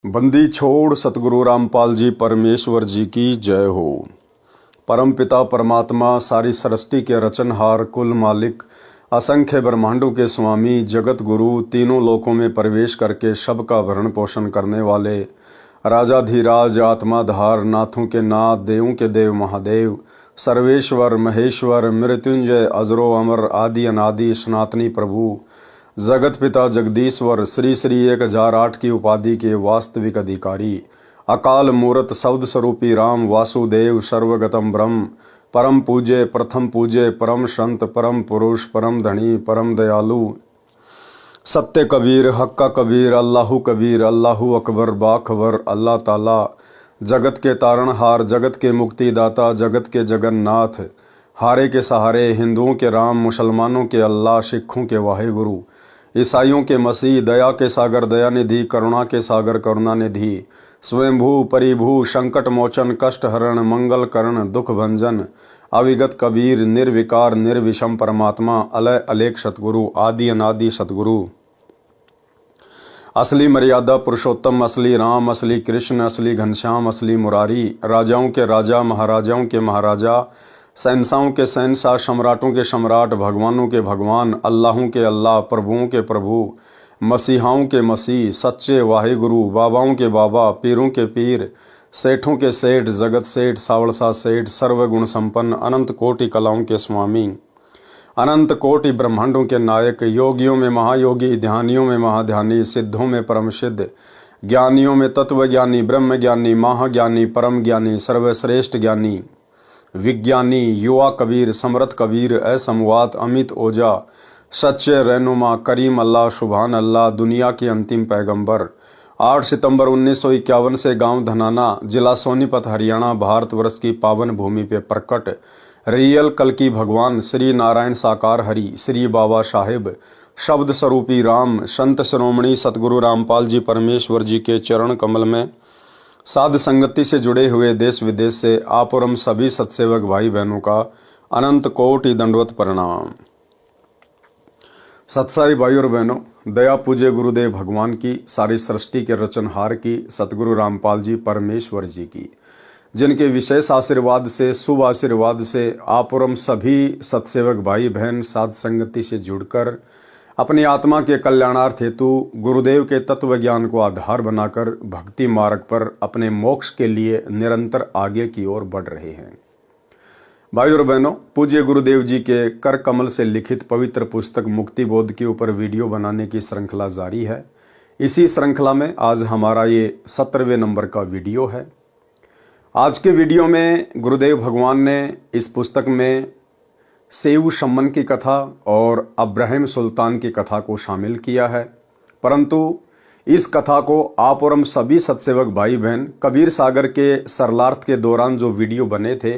बंदी छोड़ सतगुरु रामपाल जी परमेश्वर जी की जय हो। परम पिता परमात्मा सारी सृष्टि के रचनहार कुल मालिक असंख्य ब्रह्मांडों के स्वामी जगत गुरु तीनों लोकों में प्रवेश करके सबका भरण पोषण करने वाले राजाधिराज आत्माधार नाथों के नाथ देवों के देव महादेव सर्वेश्वर महेश्वर मृत्युंजय अजरो अमर आदि अनादि सनातनी प्रभु जगत पिता जगदीश्वर श्री श्री 1008 की उपाधि के वास्तविक अधिकारी अकाल मूर्त शब्द स्वरूपी राम वासुदेव सर्वगतम ब्रह्म परम पूज्य प्रथम पूज्य परम संत परम पुरुष परम धनी परम दयालु सत्य कबीर हक्का कबीर अल्लाहू अकबर बाखबर अल्लाह ताला जगत के तारणहार जगत के मुक्तिदाता जगत के जगन्नाथ हारे के सहारे हिंदुओं के राम मुसलमानों के अल्लाह सिखों के वाहेगुरु ईसाइयों के मसीह दया के सागर दयानिधि करुणा के सागर करुणानिधि स्वयंभू परिभू संकट मोचन कष्ट हरण मंगल करण दुख भंजन अविगत कबीर निर्विकार निर्विषम परमात्मा अलय अलेख सतगुरु आदि अनादि सतगुरु असली मर्यादा पुरुषोत्तम असली राम असली कृष्ण असली घनश्याम असली मुरारी राजाओं के राजा महाराजाओं के महाराजा शहंशाहों के शहंशाह सम्राटों के सम्राट भगवानों के भगवान अल्लाहों के अल्लाह प्रभुओं के प्रभु मसीहाओं के मसीह सच्चे वाहेगुरु बाबाओं के बाबा पीरों के पीर सेठों के सेठ जगत सेठ सावड़सा सेठ सर्वगुण संपन्न अनंत कोटि कलाओं के स्वामी अनंत कोटि ब्रह्मांडों के नायक योगियों में महायोगी ध्यानियों में महाध्यानी सिद्धों में परम सिद्ध ज्ञानियों में तत्वज्ञानी ब्रह्म ज्ञानी महाज्ञानी परम ज्ञानी सर्वश्रेष्ठ ज्ञानी विज्ञानी युवा कबीर समर्थ कबीर असमवात अमित ओझा सच्चे रहनुमा करीम अल्लाह सुभान अल्लाह दुनिया के अंतिम पैगंबर 8 सितंबर 1951 से गांव धनाना जिला सोनीपत हरियाणा भारतवर्ष की पावन भूमि पे प्रकट रियल कल की भगवान श्री नारायण साकार हरि श्री बाबा साहेब शब्द स्वरूपी राम संत शिरोमणि सतगुरु रामपाल जी परमेश्वर जी के चरण कमल में साध संगति से जुड़े हुए देश विदेश से आप और हम सभी सत्सेवक भाई बहनों का अनंत कोटि दंडवत प्रणाम। सत्साई भाई और बहनों, दया पूज्य गुरुदेव भगवान की सारी सृष्टि के रचनहार की सतगुरु रामपाल जी परमेश्वर जी की जिनके विशेष आशीर्वाद से शुभ आशीर्वाद से आप और हम सभी सत्सेवक भाई बहन साध संगति से जुड़कर अपनी आत्मा के कल्याणार्थ हेतु गुरुदेव के तत्व ज्ञान को आधार बनाकर भक्ति मार्ग पर अपने मोक्ष के लिए निरंतर आगे की ओर बढ़ रहे हैं। भाई और बहनों, पूज्य गुरुदेव जी के कर कमल से लिखित पवित्र पुस्तक मुक्ति बोध के ऊपर वीडियो बनाने की श्रृंखला जारी है। इसी श्रृंखला में आज हमारा ये 17वें नंबर का वीडियो है। आज के वीडियो में गुरुदेव भगवान ने इस पुस्तक में सेऊ शम्मन की कथा और अब्राहिम सुल्तान की कथा को शामिल किया है, परंतु इस कथा को आप और हम सभी सत्सेवक भाई बहन कबीर सागर के सरलार्थ के दौरान जो वीडियो बने थे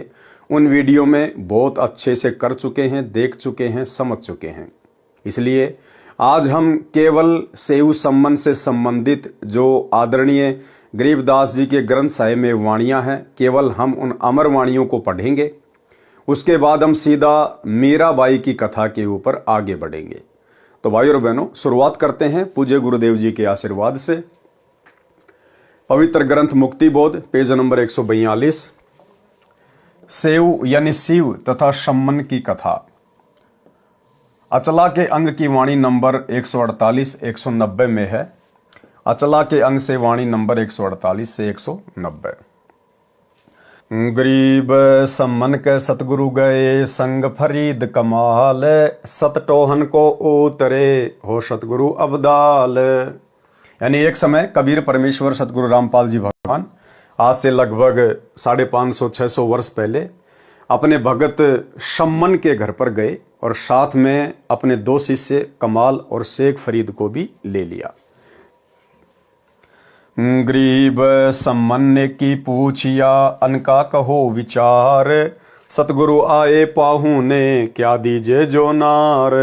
उन वीडियो में बहुत अच्छे से कर चुके हैं, देख चुके हैं, समझ चुके हैं। इसलिए आज हम केवल सेऊ शम्मन से संबंधित जो आदरणीय गरीबदास जी के ग्रंथ साहिब में वाणियां हैं, केवल हम उन अमर वाणियों को पढ़ेंगे। उसके बाद हम सीधा मीराबाई की कथा के ऊपर आगे बढ़ेंगे। तो भाई और बहनों, शुरुआत करते हैं पूज्य गुरुदेव जी के आशीर्वाद से। पवित्र ग्रंथ मुक्ति बोध पेज नंबर 142 सेव यानी शिव तथा शम्मन की कथा। अचला के अंग की वाणी नंबर 148 190 में है। अचला के अंग से वाणी नंबर 148 से 190। गरीब सम्मन के सतगुरु गए संग फरीद कमाल सतटोहन को उतरे हो सतगुरु अब्दाल। यानी एक समय कबीर परमेश्वर सतगुरु रामपाल जी भगवान आज से लगभग 550-600 वर्ष पहले अपने भगत शम्मन के घर पर गए और साथ में अपने 2 शिष्य कमाल और शेख फरीद को भी ले लिया। गरीब सम्मन ने की पूछिया अनका कहो विचार सतगुरु आए पाहू ने क्या दीजे जो नार।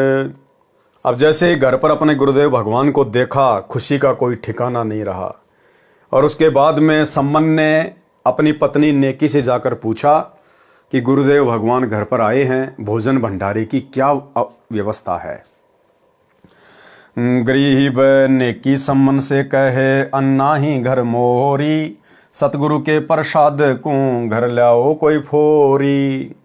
अब जैसे घर पर अपने गुरुदेव भगवान को देखा खुशी का कोई ठिकाना नहीं रहा और उसके बाद में सम्मन ने अपनी पत्नी नेकी से जाकर पूछा कि गुरुदेव भगवान घर पर आए हैं, भोजन भंडारे की क्या व्यवस्था है। गरीब नेकी सम्मन से कहे अन्ना ही घर मोरी, सतगुरु के प्रसाद को घर लाओ कोई फोरी।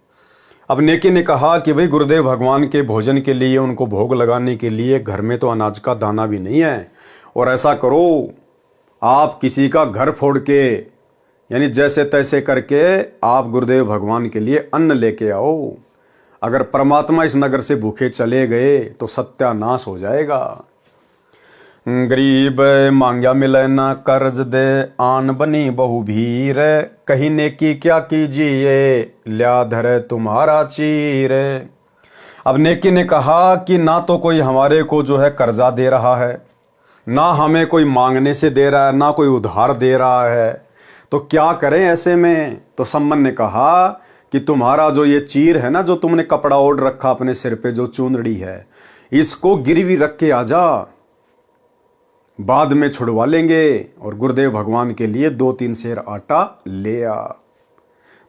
अब नेकी ने कहा कि भाई गुरुदेव भगवान के भोजन के लिए, उनको भोग लगाने के लिए घर में तो अनाज का दाना भी नहीं है, और ऐसा करो आप किसी का घर फोड़ के, यानी जैसे तैसे करके आप गुरुदेव भगवान के लिए अन्न लेके आओ। अगर परमात्मा इस नगर से भूखे चले गए तो सत्यानाश हो जाएगा। गरीब मांग्या मिले ना कर्ज दे, आन बनी बहु भीर, कहीं नेकी क्या कीजिए ल्या धरे तुम्हारा चीर। अब नेकी ने कहा कि ना तो कोई हमारे को जो है कर्जा दे रहा है, ना हमें कोई मांगने से दे रहा है, ना कोई उधार दे रहा है, तो क्या करें ऐसे में। तो सम्मन ने कहा कि तुम्हारा जो ये चीर है ना, जो तुमने कपड़ा ओढ़ रखा अपने सिर पे, जो चुंदड़ी है, इसको गिरवी रख के आ जा, बाद में छुड़वा लेंगे। और गुरुदेव भगवान के लिए 2-3 सेर आटा ले आ।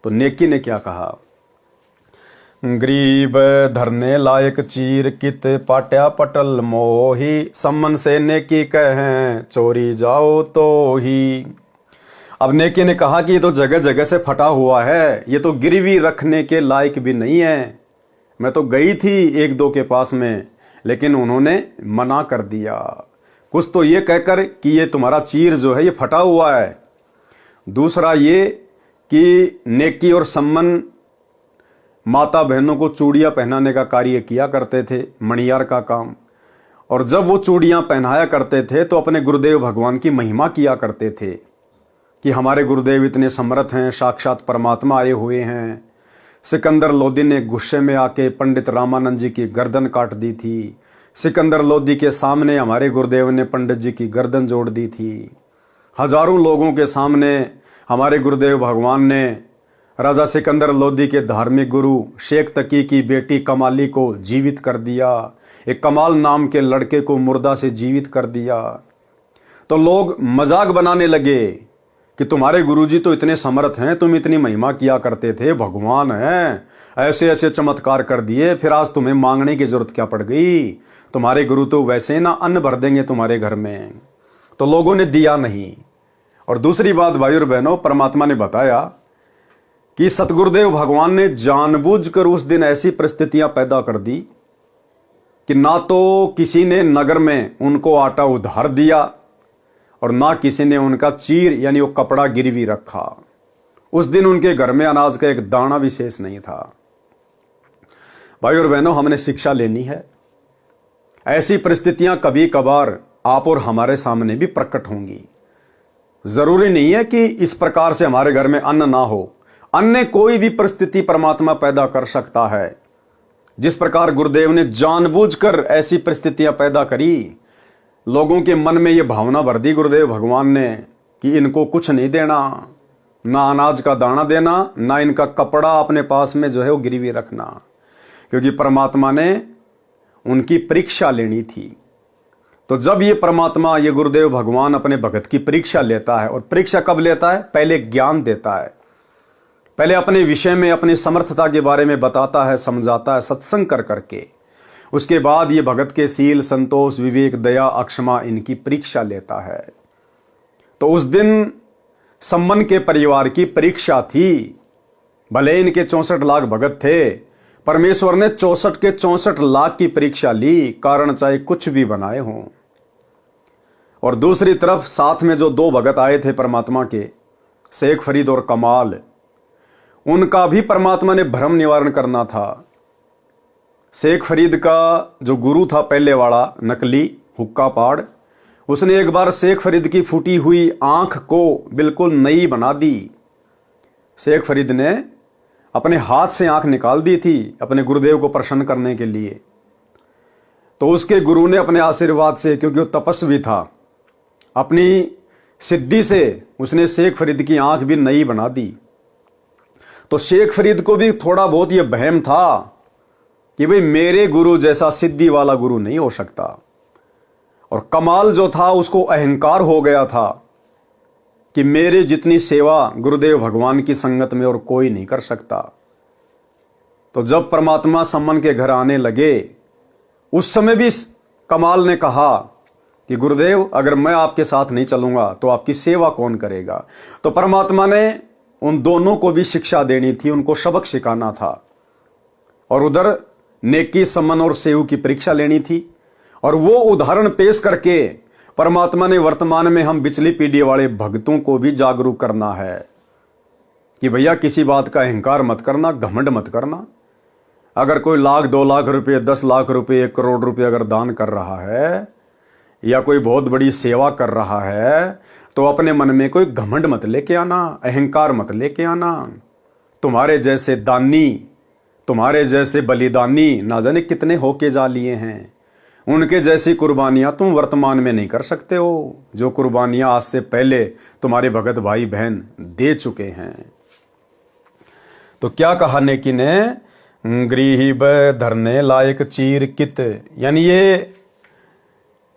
तो नेकी ने क्या कहा, गरीब धरने लायक चीर कित पाट्या पटल मोही, सम्मन से नेकी कहें चोरी जाओ तो ही। अब नेकी ने कहा कि ये तो जगह जगह से फटा हुआ है, ये तो गिरवी रखने के लायक भी नहीं है। मैं तो गई थी 1-2 के पास में, लेकिन उन्होंने मना कर दिया, कुछ तो ये कहकर कि ये तुम्हारा चीर जो है ये फटा हुआ है। दूसरा ये कि नेकी और सम्मन माता बहनों को चूड़ियां पहनाने का कार्य किया करते थे, मणियार का काम। और जब वो चूड़ियां पहनाया करते थे तो अपने गुरुदेव भगवान की महिमा किया करते थे कि हमारे गुरुदेव इतने समर्थ हैं, साक्षात परमात्मा आए हुए हैं। सिकंदर लोदी ने गुस्से में आके पंडित रामानंद जी की गर्दन काट दी थी। सिकंदर लोदी के सामने हमारे गुरुदेव ने पंडित जी की गर्दन जोड़ दी थी। हजारों लोगों के सामने हमारे गुरुदेव भगवान ने राजा सिकंदर लोदी के धार्मिक गुरु शेख तकी की बेटी कमाली को जीवित कर दिया। एक कमाल नाम के लड़के को मुर्दा से जीवित कर दिया। तो लोग मजाक बनाने लगे कि तुम्हारे गुरुजी तो इतने समर्थ हैं, तुम इतनी महिमा किया करते थे, भगवान हैं, ऐसे ऐसे चमत्कार कर दिए, फिर आज तुम्हें मांगने की जरूरत क्या पड़ गई। तुम्हारे गुरु तो वैसे ना अन्न भर देंगे तुम्हारे घर में। तो लोगों ने दिया नहीं। और दूसरी बात भाई और बहनों, परमात्मा ने बताया कि सतगुरुदेव भगवान ने जानबूझकर उस दिन ऐसी परिस्थितियां पैदा कर दी कि ना तो किसी ने नगर में उनको आटा उधार दिया और ना किसी ने उनका चीर यानी वो कपड़ा गिरवी रखा। उस दिन उनके घर में अनाज का एक दाना विशेष नहीं था। भाई और बहनों, हमने शिक्षा लेनी है। ऐसी परिस्थितियां कभी कभार आप और हमारे सामने भी प्रकट होंगी। जरूरी नहीं है कि इस प्रकार से हमारे घर में अन्न ना हो। अन्य कोई भी परिस्थिति परमात्मा पैदा कर सकता है। जिस प्रकार गुरुदेव ने जानबूझकर ऐसी परिस्थितियां पैदा करी, लोगों के मन में यह भावना भर दी गुरुदेव भगवान ने कि इनको कुछ नहीं देना, ना अनाज का दाना देना, ना इनका कपड़ा अपने पास में जो है वो गिरवी रखना, क्योंकि परमात्मा ने उनकी परीक्षा लेनी थी। तो जब ये परमात्मा, ये गुरुदेव भगवान अपने भगत की परीक्षा लेता है, और परीक्षा कब लेता है? पहले ज्ञान देता है, पहले अपने विषय में अपनी समर्थता के बारे में बताता है, समझाता है सत्संग कर करके। उसके बाद ये भगत के सील, संतोष, विवेक, दया, अक्षमा, इनकी परीक्षा लेता है। तो उस दिन सम्मन के परिवार की परीक्षा थी। भले इनके 64 लाख भगत थे, परमेश्वर ने 64 के 64 लाख की परीक्षा ली, कारण चाहे कुछ भी बनाए हों। और दूसरी तरफ साथ में जो 2 भगत आए थे परमात्मा के, शेख फरीद और कमाल, उनका भी परमात्मा ने भ्रम निवारण करना था। शेख फरीद का जो गुरु था पहले वाला, नकली हुक्का पाड़, उसने एक बार शेख फरीद की फूटी हुई आंख को बिल्कुल नई बना दी। शेख फरीद ने अपने हाथ से आंख निकाल दी थी अपने गुरुदेव को प्रसन्न करने के लिए। तो उसके गुरु ने अपने आशीर्वाद से, क्योंकि वो तपस्वी था, अपनी सिद्धि से उसने शेख फरीद की आंख भी नई बना दी। तो शेख फरीद को भी थोड़ा बहुत ये वहम था कि भाई मेरे गुरु जैसा सिद्धि वाला गुरु नहीं हो सकता। और कमाल जो था उसको अहंकार हो गया था कि मेरे जितनी सेवा गुरुदेव भगवान की संगत में और कोई नहीं कर सकता। तो जब परमात्मा सम्मन के घर आने लगे, उस समय भी कमाल ने कहा कि गुरुदेव, अगर मैं आपके साथ नहीं चलूंगा तो आपकी सेवा कौन करेगा। तो परमात्मा ने उन दोनों को भी शिक्षा देनी थी, उनको सबक सिखाना था, और उधर नेकी, सम्मान और सेव की परीक्षा लेनी थी। और वो उदाहरण पेश करके परमात्मा ने वर्तमान में हम बिचली पीढ़ी वाले भक्तों को भी जागरूक करना है कि भैया किसी बात का अहंकार मत करना, घमंड मत करना। अगर कोई 1,00,000, 2,00,000 रुपये, 10 लाख रुपये, 1 करोड़ रुपये अगर दान कर रहा है या कोई बहुत बड़ी सेवा कर रहा है, तो अपने मन में कोई घमंड मत लेके आना, अहंकार मत लेके आना। तुम्हारे जैसे दानी, तुम्हारे जैसे बलिदानी ना जाने कितने होके जा लिए हैं। उनके जैसी कुर्बानियां तुम वर्तमान में नहीं कर सकते हो, जो कुर्बानियां आज से पहले तुम्हारे भगत भाई बहन दे चुके हैं। तो क्या कहा नेकी ने, गरीब धरने लायक चीर कित, यानी ये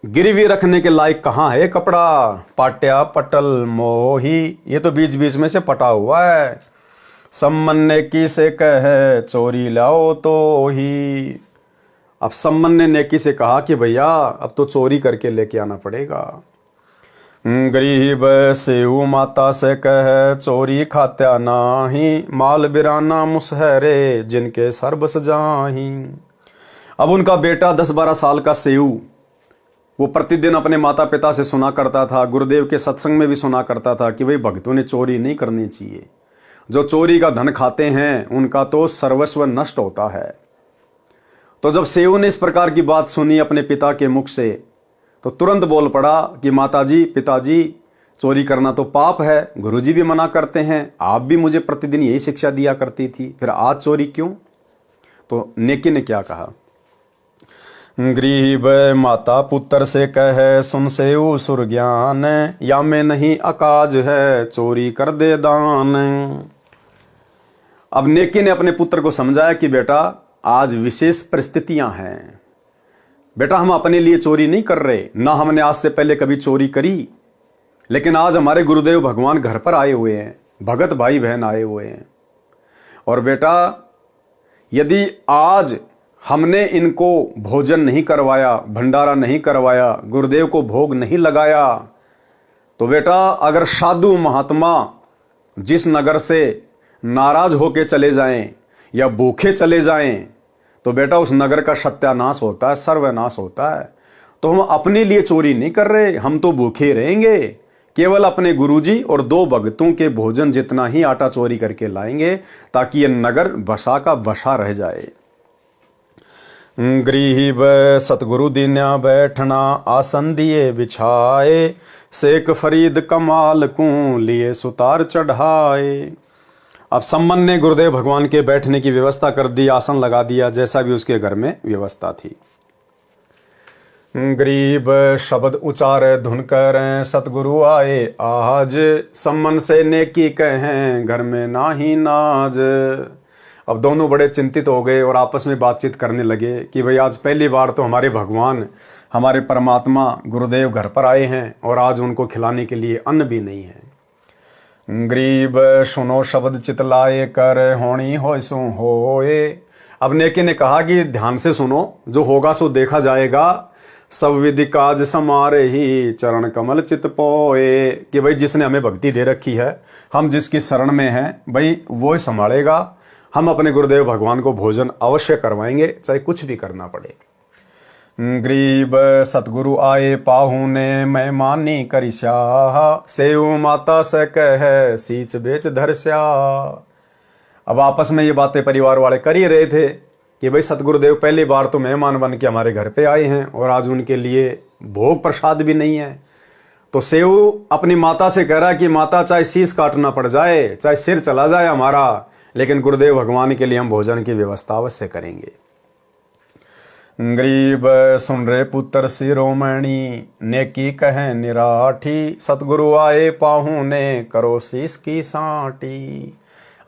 गिरवी रखने के लायक कहाँ है कपड़ा, पाट्या पटल मोही, ये तो बीच बीच में से पटा हुआ है। सम्मन नेकी से कहे चोरी लाओ तो ही। अब सम्मन ने नेकी से कहा कि भैया अब तो चोरी करके लेके आना पड़ेगा। गरीब सेऊ माता से कहे चोरी खात्या नाही, माल बिराना मुसहरे जिनके सर बस जाही। अब उनका बेटा 10-12 साल का सेऊ, वो प्रतिदिन अपने माता पिता से सुना करता था, गुरुदेव के सत्संग में भी सुना करता था कि भाई भक्तों ने चोरी नहीं करनी चाहिए, जो चोरी का धन खाते हैं उनका तो सर्वस्व नष्ट होता है। तो जब सेऊ ने इस प्रकार की बात सुनी अपने पिता के मुख से, तो तुरंत बोल पड़ा कि माताजी, पिताजी, चोरी करना तो पाप है, गुरुजी भी मना करते हैं, आप भी मुझे प्रतिदिन यही शिक्षा दिया करती थी, फिर आज चोरी क्यों। तो नेकी ने क्या कहा, गरीब माता पुत्र से कहे सुन सेऊ सुर ज्ञान, या में नहीं अकाज है चोरी कर दे दान। अब नेकी ने अपने पुत्र को समझाया कि बेटा आज विशेष परिस्थितियां हैं, बेटा हम अपने लिए चोरी नहीं कर रहे, ना हमने आज से पहले कभी चोरी करी, लेकिन आज हमारे गुरुदेव भगवान घर पर आए हुए हैं, भगत भाई बहन आए हुए हैं, और बेटा यदि आज हमने इनको भोजन नहीं करवाया, भंडारा नहीं करवाया, गुरुदेव को भोग नहीं लगाया, तो बेटा अगर साधु महात्मा जिस नगर से नाराज होके चले जाएं या भूखे चले जाएं, तो बेटा उस नगर का सत्यानाश होता है, सर्वनाश होता है। तो हम अपने लिए चोरी नहीं कर रहे, हम तो भूखे रहेंगे, केवल अपने गुरुजी और 2 भक्तों के भोजन जितना ही आटा चोरी करके लाएंगे, ताकि यह नगर बसा का बसा रह जाए। गरीब सतगुरु दीन्या बैठना, आसन दिए बिछाए, शेख फरीद कमाल को लिए सुतार चढ़ाए। अब सम्मन ने गुरुदेव भगवान के बैठने की व्यवस्था कर दी, आसन लगा दिया, जैसा भी उसके घर में व्यवस्था थी। गरीब शब्द उचारे धुन कर, सतगुरु आए आज, सम्मन से नेकी कहें घर में नाही नाज। अब दोनों बड़े चिंतित हो गए और आपस में बातचीत करने लगे कि भाई आज पहली बार तो हमारे भगवान, हमारे परमात्मा गुरुदेव घर पर आए हैं और आज उनको खिलाने के लिए अन्न भी नहीं है। गरीब सुनो शब्द चितलाए कर, होनी होय सो होए। अब नेकी ने कहा कि ध्यान से सुनो, जो होगा सो देखा जाएगा, सब विधि काज समारे ही चरण कमल चित पोए। कि भाई जिसने हमें भक्ति दे रखी है, हम जिसकी शरण में हैं, भाई वो ही संभालेगा। हम अपने गुरुदेव भगवान को भोजन अवश्य करवाएंगे, चाहे कुछ भी करना पड़े। गरीब सतगुरु आए पाहू ने, मैं मानी करी शाह, सेऊ माता से कहे सीच बेच धरस्या। अब आपस में ये बातें परिवार वाले कर ही रहे थे कि भाई सतगुरुदेव पहली बार तो मेहमान बन के हमारे घर पे आए हैं और आज उनके लिए भोग प्रसाद भी नहीं है। तो सेऊ अपनी माता से कह रहा है कि माता चाहे शीश काटना पड़ जाए, चाहे सिर चला जाए हमारा, लेकिन गुरुदेव भगवान के लिए हम भोजन की व्यवस्था अवश्य करेंगे। गरीब सुन रे पुत्र शिरोमणि, नेकी कहे निराठी, सतगुरु आए पाहू ने करो शीश की साटी।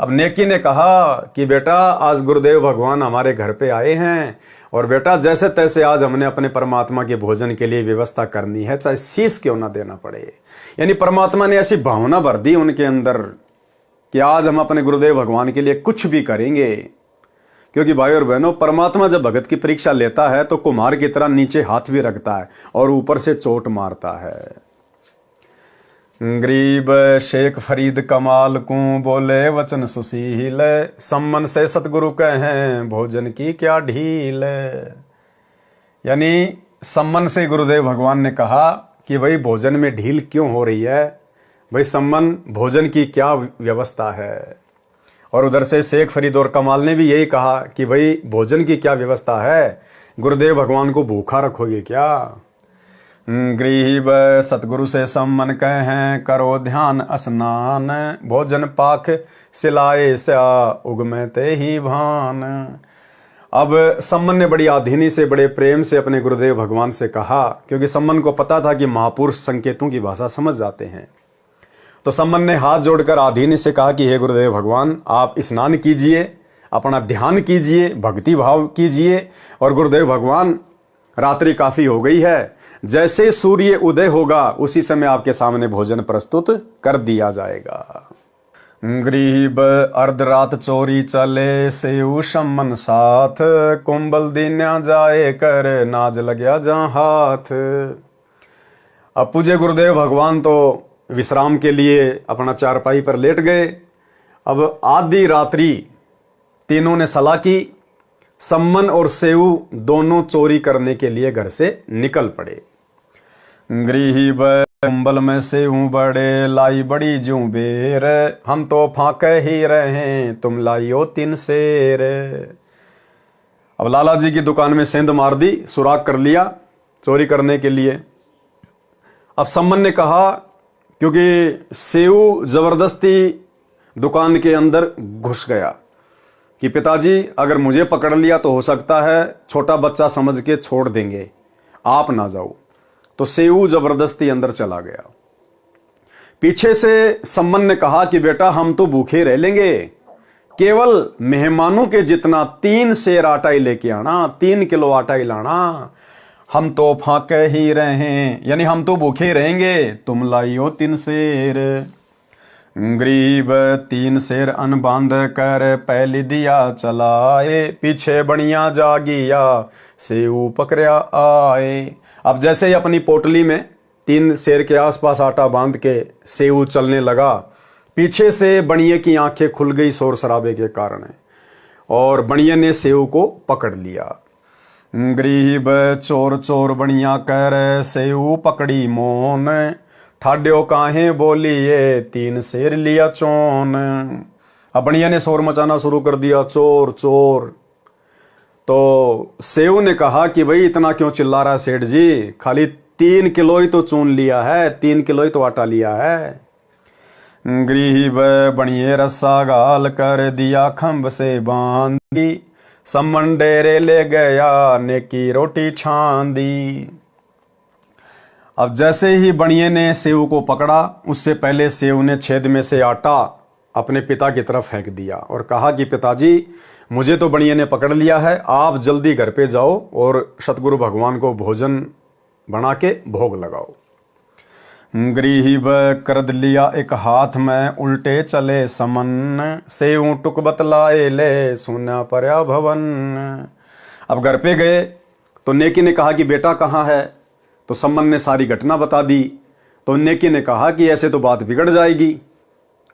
अब नेकी ने कहा कि बेटा आज गुरुदेव भगवान हमारे घर पे आए हैं और बेटा जैसे तैसे आज हमने अपने परमात्मा के भोजन के लिए व्यवस्था करनी है, चाहे शीश क्यों ना देना पड़े। यानी परमात्मा ने ऐसी भावना भर दी उनके अंदर कि आज हम अपने गुरुदेव भगवान के लिए कुछ भी करेंगे, क्योंकि भाई और बहनों, परमात्मा जब भगत की परीक्षा लेता है तो कुम्हार की तरह नीचे हाथ भी रखता है और ऊपर से चोट मारता है। गरीब शेख फरीद कमाल को बोले वचन सुशील, सम्मन से सतगुरु कहें भोजन की क्या ढील। यानी सम्मन से गुरुदेव भगवान ने कहा कि भाई भोजन में ढील क्यों हो रही है, भाई सम्मन भोजन की क्या व्यवस्था है। और उधर से शेख फरीद और कमाल ने भी यही कहा कि भाई भोजन की क्या व्यवस्था है, गुरुदेव भगवान को भूखा रखोगे क्या। गरीब सतगुरु से सम्मन कहें करो ध्यान स्नान, भोजन पाक सिलाए स्या उगमे ते ही भान। अब सम्मन ने बड़ी आधीनी से, बड़े प्रेम से अपने गुरुदेव भगवान से कहा, क्योंकि सम्मन को पता था कि महापुरुष संकेतों की भाषा समझ जाते हैं। तो सम्मन ने हाथ जोड़कर आधीनी से कहा कि हे गुरुदेव भगवान, आप स्नान कीजिए, अपना ध्यान कीजिए, भक्ति भाव कीजिए। और गुरुदेव भगवान, रात्रि काफी हो गई है, जैसे सूर्य उदय होगा उसी समय आपके सामने भोजन प्रस्तुत कर दिया जाएगा। गरीब अर्धरात चोरी चले सेऊ सम्मन साथ, कुंबल दीन्या जाए कर नाज लग्या जहां हाथ। अब पूज्य गुरुदेव भगवान तो विश्राम के लिए अपना चारपाई पर लेट गए। अब आधी रात्रि तीनों ने सलाह की, सम्मन और सेऊ दोनों चोरी करने के लिए घर से निकल पड़े। गरीब कुंबल में सेऊ बड़े लाई बड़ी जू बेर, हम तो फांके ही रहे तुम लाइयो 3 शेर। अब लाला जी की दुकान में सेंध मार दी, सुराग कर लिया चोरी करने के लिए। अब सम्मन ने कहा, क्योंकि सेऊ जबरदस्ती दुकान के अंदर घुस गया, कि पिताजी अगर मुझे पकड़ लिया तो हो सकता है छोटा बच्चा समझ के छोड़ देंगे, आप ना जाओ। तो सेऊ जबरदस्ती अंदर चला गया। पीछे से सम्मन ने कहा कि बेटा हम तो भूखे रह लेंगे, केवल मेहमानों के जितना 3 सेर आटा ही लेके आना, 3 किलो आटा ही लाना, हम तो फाके ही रहे, यानी हम तो भूखे रहेंगे, तुम लाइयो 3 शेर। गरीब 3 शेर अन बांध कर पहली दिया चलाए, पीछे बनिया जागिया सेऊ पकड़या आए। अब जैसे ही अपनी पोटली में 3 शेर के आसपास आटा बांध के सेऊ चलने लगा, पीछे से बनिए की आंखें खुल गई शोर शराबे के कारण, और बनिए ने सेऊ को पकड़ लिया। गरीब चोर चोर बनिया कर सेऊ पकड़ी मोन, ठाड्यो काहे बोलिए 3 शेर लिया चोन। अब बनिया ने शोर मचाना शुरू कर दिया, चोर चोर। तो सेऊ ने कहा कि भाई इतना क्यों चिल्ला रहा है सेठ जी, खाली 3 किलो ही तो चून लिया है, 3 किलो ही तो आटा लिया है। गरीब बनिए रस्सा गाल कर दिया खंभ से बांधी, सम्मन डेरे ले गया नेकी रोटी छान दी। अब जैसे ही बनिए ने सेऊ को पकड़ा, उससे पहले सेऊ ने छेद में से आटा अपने पिता की तरफ फेंक दिया और कहा कि पिताजी मुझे तो बनिए ने पकड़ लिया है, आप जल्दी घर पे जाओ और सतगुरु भगवान को भोजन बना के भोग लगाओ। गरीब कर लिया एक हाथ में उल्टे चले समन, सेऊ टुक बतलाए ले सुना पर्या भवन। अब घर पे गए तो नेकी ने कहा कि बेटा कहाँ है, तो सम्मन ने सारी घटना बता दी। तो नेकी ने कहा कि ऐसे तो बात बिगड़ जाएगी,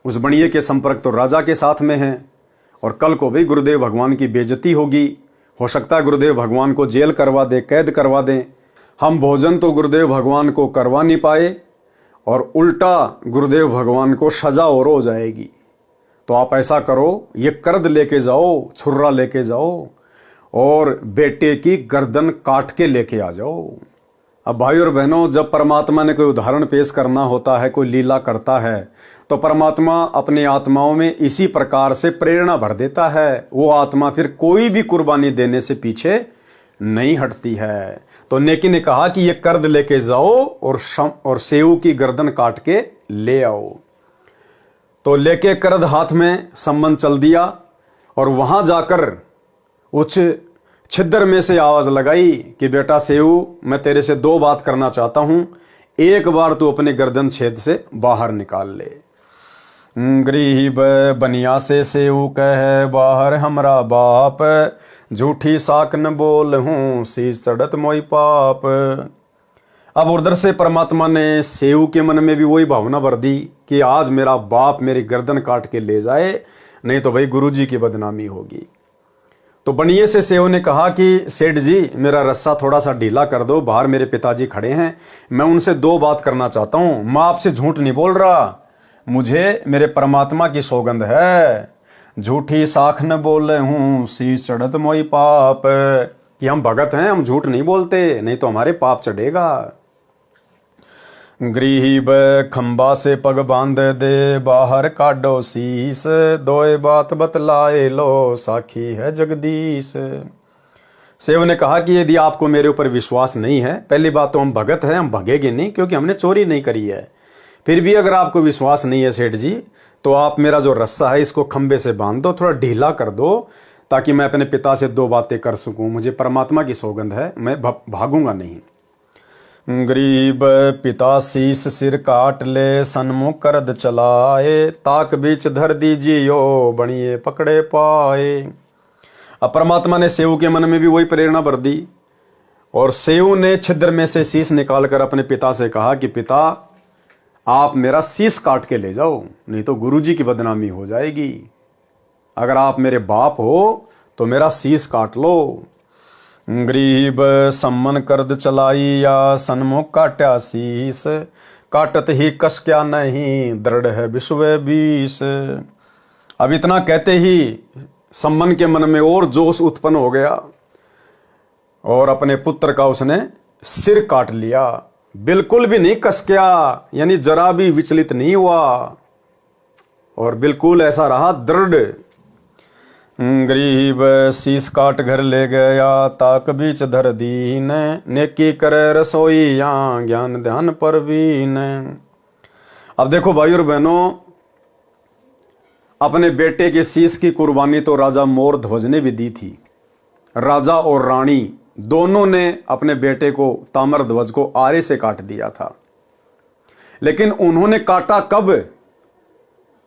उस बनिए के संपर्क तो राजा के साथ में है और कल को भी गुरुदेव भगवान की बेइज्जती होगी, हो सकता है गुरुदेव भगवान को जेल करवा दे, कैद करवा दें। हम भोजन तो गुरुदेव भगवान को करवा नहीं पाए और उल्टा गुरुदेव भगवान को सजा और हो जाएगी। तो आप ऐसा करो, ये कर्द लेके जाओ, छुर्रा लेके जाओ और बेटे की गर्दन काट के लेके आ जाओ। अब भाई और बहनों, जब परमात्मा ने कोई उदाहरण पेश करना होता है, कोई लीला करता है, तो परमात्मा अपने आत्माओं में इसी प्रकार से प्रेरणा भर देता है। वो आत्मा फिर कोई भी कुर्बानी देने से पीछे नहीं हटती है। तो नेकी ने कहा कि ये कर्द लेके जाओ और सेऊ की गर्दन काट के ले आओ। तो लेके कर्द हाथ में सम्मन चल दिया और वहां जाकर उच्च छिद्र में से आवाज लगाई कि बेटा सेऊ, मैं तेरे से 2 बात करना चाहता हूं, एक बार तू अपने गर्दन छेद से बाहर निकाल ले। गरीब बनिया से सेऊ कह बाहर हमरा बाप, झूठी साक न बोल हूँ शीश चढ़त मोई पाप। अब उधर से परमात्मा ने सेऊ के मन में भी वही भावना भर दी कि आज मेरा बाप मेरी गर्दन काट के ले जाए, नहीं तो भाई गुरुजी की बदनामी होगी। तो बनिए से सेऊ ने कहा कि सेठ जी मेरा रस्सा थोड़ा सा ढीला कर दो, बाहर मेरे पिताजी खड़े हैं, मैं उनसे दो बात करना चाहता हूं। मैं आपसे झूठ नहीं बोल रहा, मुझे मेरे परमात्मा की सौगंध है, झूठी साख न बोले हूं शीश चढ़त मोई पाप, कि हम भगत हैं, हम झूठ नहीं बोलते, नहीं तो हमारे पाप चढ़ेगा। गरीब खंबा से पग बांध दे बाहर काटो शीस, दोए बात बतलाए लो साखी है जगदीश। सेव ने कहा कि यदि आपको मेरे ऊपर विश्वास नहीं है, पहली बात तो हम भगत हैं, हम भगेंगे नहीं क्योंकि हमने चोरी नहीं करी है। फिर भी अगर आपको विश्वास नहीं है सेठ जी, तो आप मेरा जो रस्सा है इसको खंबे से बांध दो, थोड़ा ढीला कर दो, ताकि मैं अपने पिता से दो बातें कर सकूं। मुझे परमात्मा की सौगंध है, मैं भागूंगा नहीं। गरीब पिता शीस सिर काट ले सन्मुख करद चलाए, ताक बीच धर दीजियो बनिए पकड़े पाए। अब परमात्मा ने सेऊ के मन में भी वही प्रेरणा भर दी, और सेऊ ने छिद्र में से शीस निकालकर अपने पिता से कहा कि पिता आप मेरा शीस काट के ले जाओ, नहीं तो गुरुजी की बदनामी हो जाएगी। अगर आप मेरे बाप हो तो मेरा शीस काट लो। गरीब सम्मन करद चलाई या सन्मुख काट्या शीस, काटत ही कस क्या नहीं दृढ़ है विश्व बीस। अब इतना कहते ही सम्मन के मन में और जोश उत्पन्न हो गया, और अपने पुत्र का उसने सिर काट लिया। बिल्कुल भी नहीं कसक्या, यानी जरा भी विचलित नहीं हुआ, और बिल्कुल ऐसा रहा दृढ़। गरीब शीस काट घर ले गया ताक बीच धर दीन, नेकी करे रसोई या ज्ञान ध्यान परवीन। अब देखो भाई और बहनों, अपने बेटे के शीस की कुर्बानी तो राजा मोर ध्वज ने भी दी थी। राजा और रानी दोनों ने अपने बेटे को ताम्र ध्वज को आरे से काट दिया था, लेकिन उन्होंने काटा कब?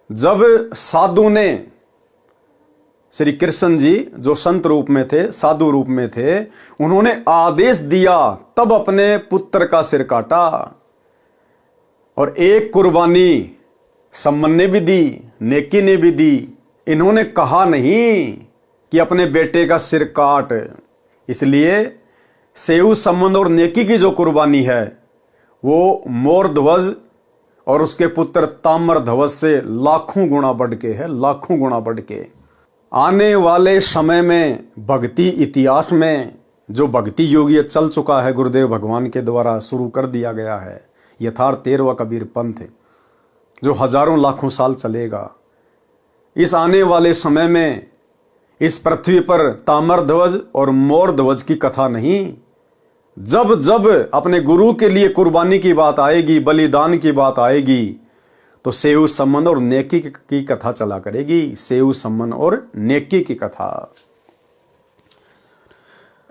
जब साधु ने, श्री कृष्ण जी जो संत रूप में थे, साधु रूप में थे, उन्होंने आदेश दिया, तब अपने पुत्र का सिर काटा। और एक कुर्बानी सम्मन ने भी दी, नेकी ने भी दी। इन्होंने कहा नहीं कि अपने बेटे का सिर काट। इसलिए सेऊ सम्मन और नेकी की जो कुर्बानी है वो मोर ध्वज और उसके पुत्र ताम्र ध्वज से लाखों गुना बढ़ के है, लाखों गुना बढ़ के। आने वाले समय में भक्ति इतिहास में जो भक्ति योग ये चल चुका है, गुरुदेव भगवान के द्वारा शुरू कर दिया गया है, यथार्थ 13वां कबीर पंथ, जो हजारों लाखों साल चलेगा। इस आने वाले समय में इस पृथ्वी पर ताम्र ध्वज और मोर ध्वज की कथा नहीं, जब जब अपने गुरु के लिए कुर्बानी की बात आएगी, बलिदान की बात आएगी, तो सेऊ सम्मन और नेकी की कथा चला करेगी। सेऊ सम्मन और नेकी की कथा।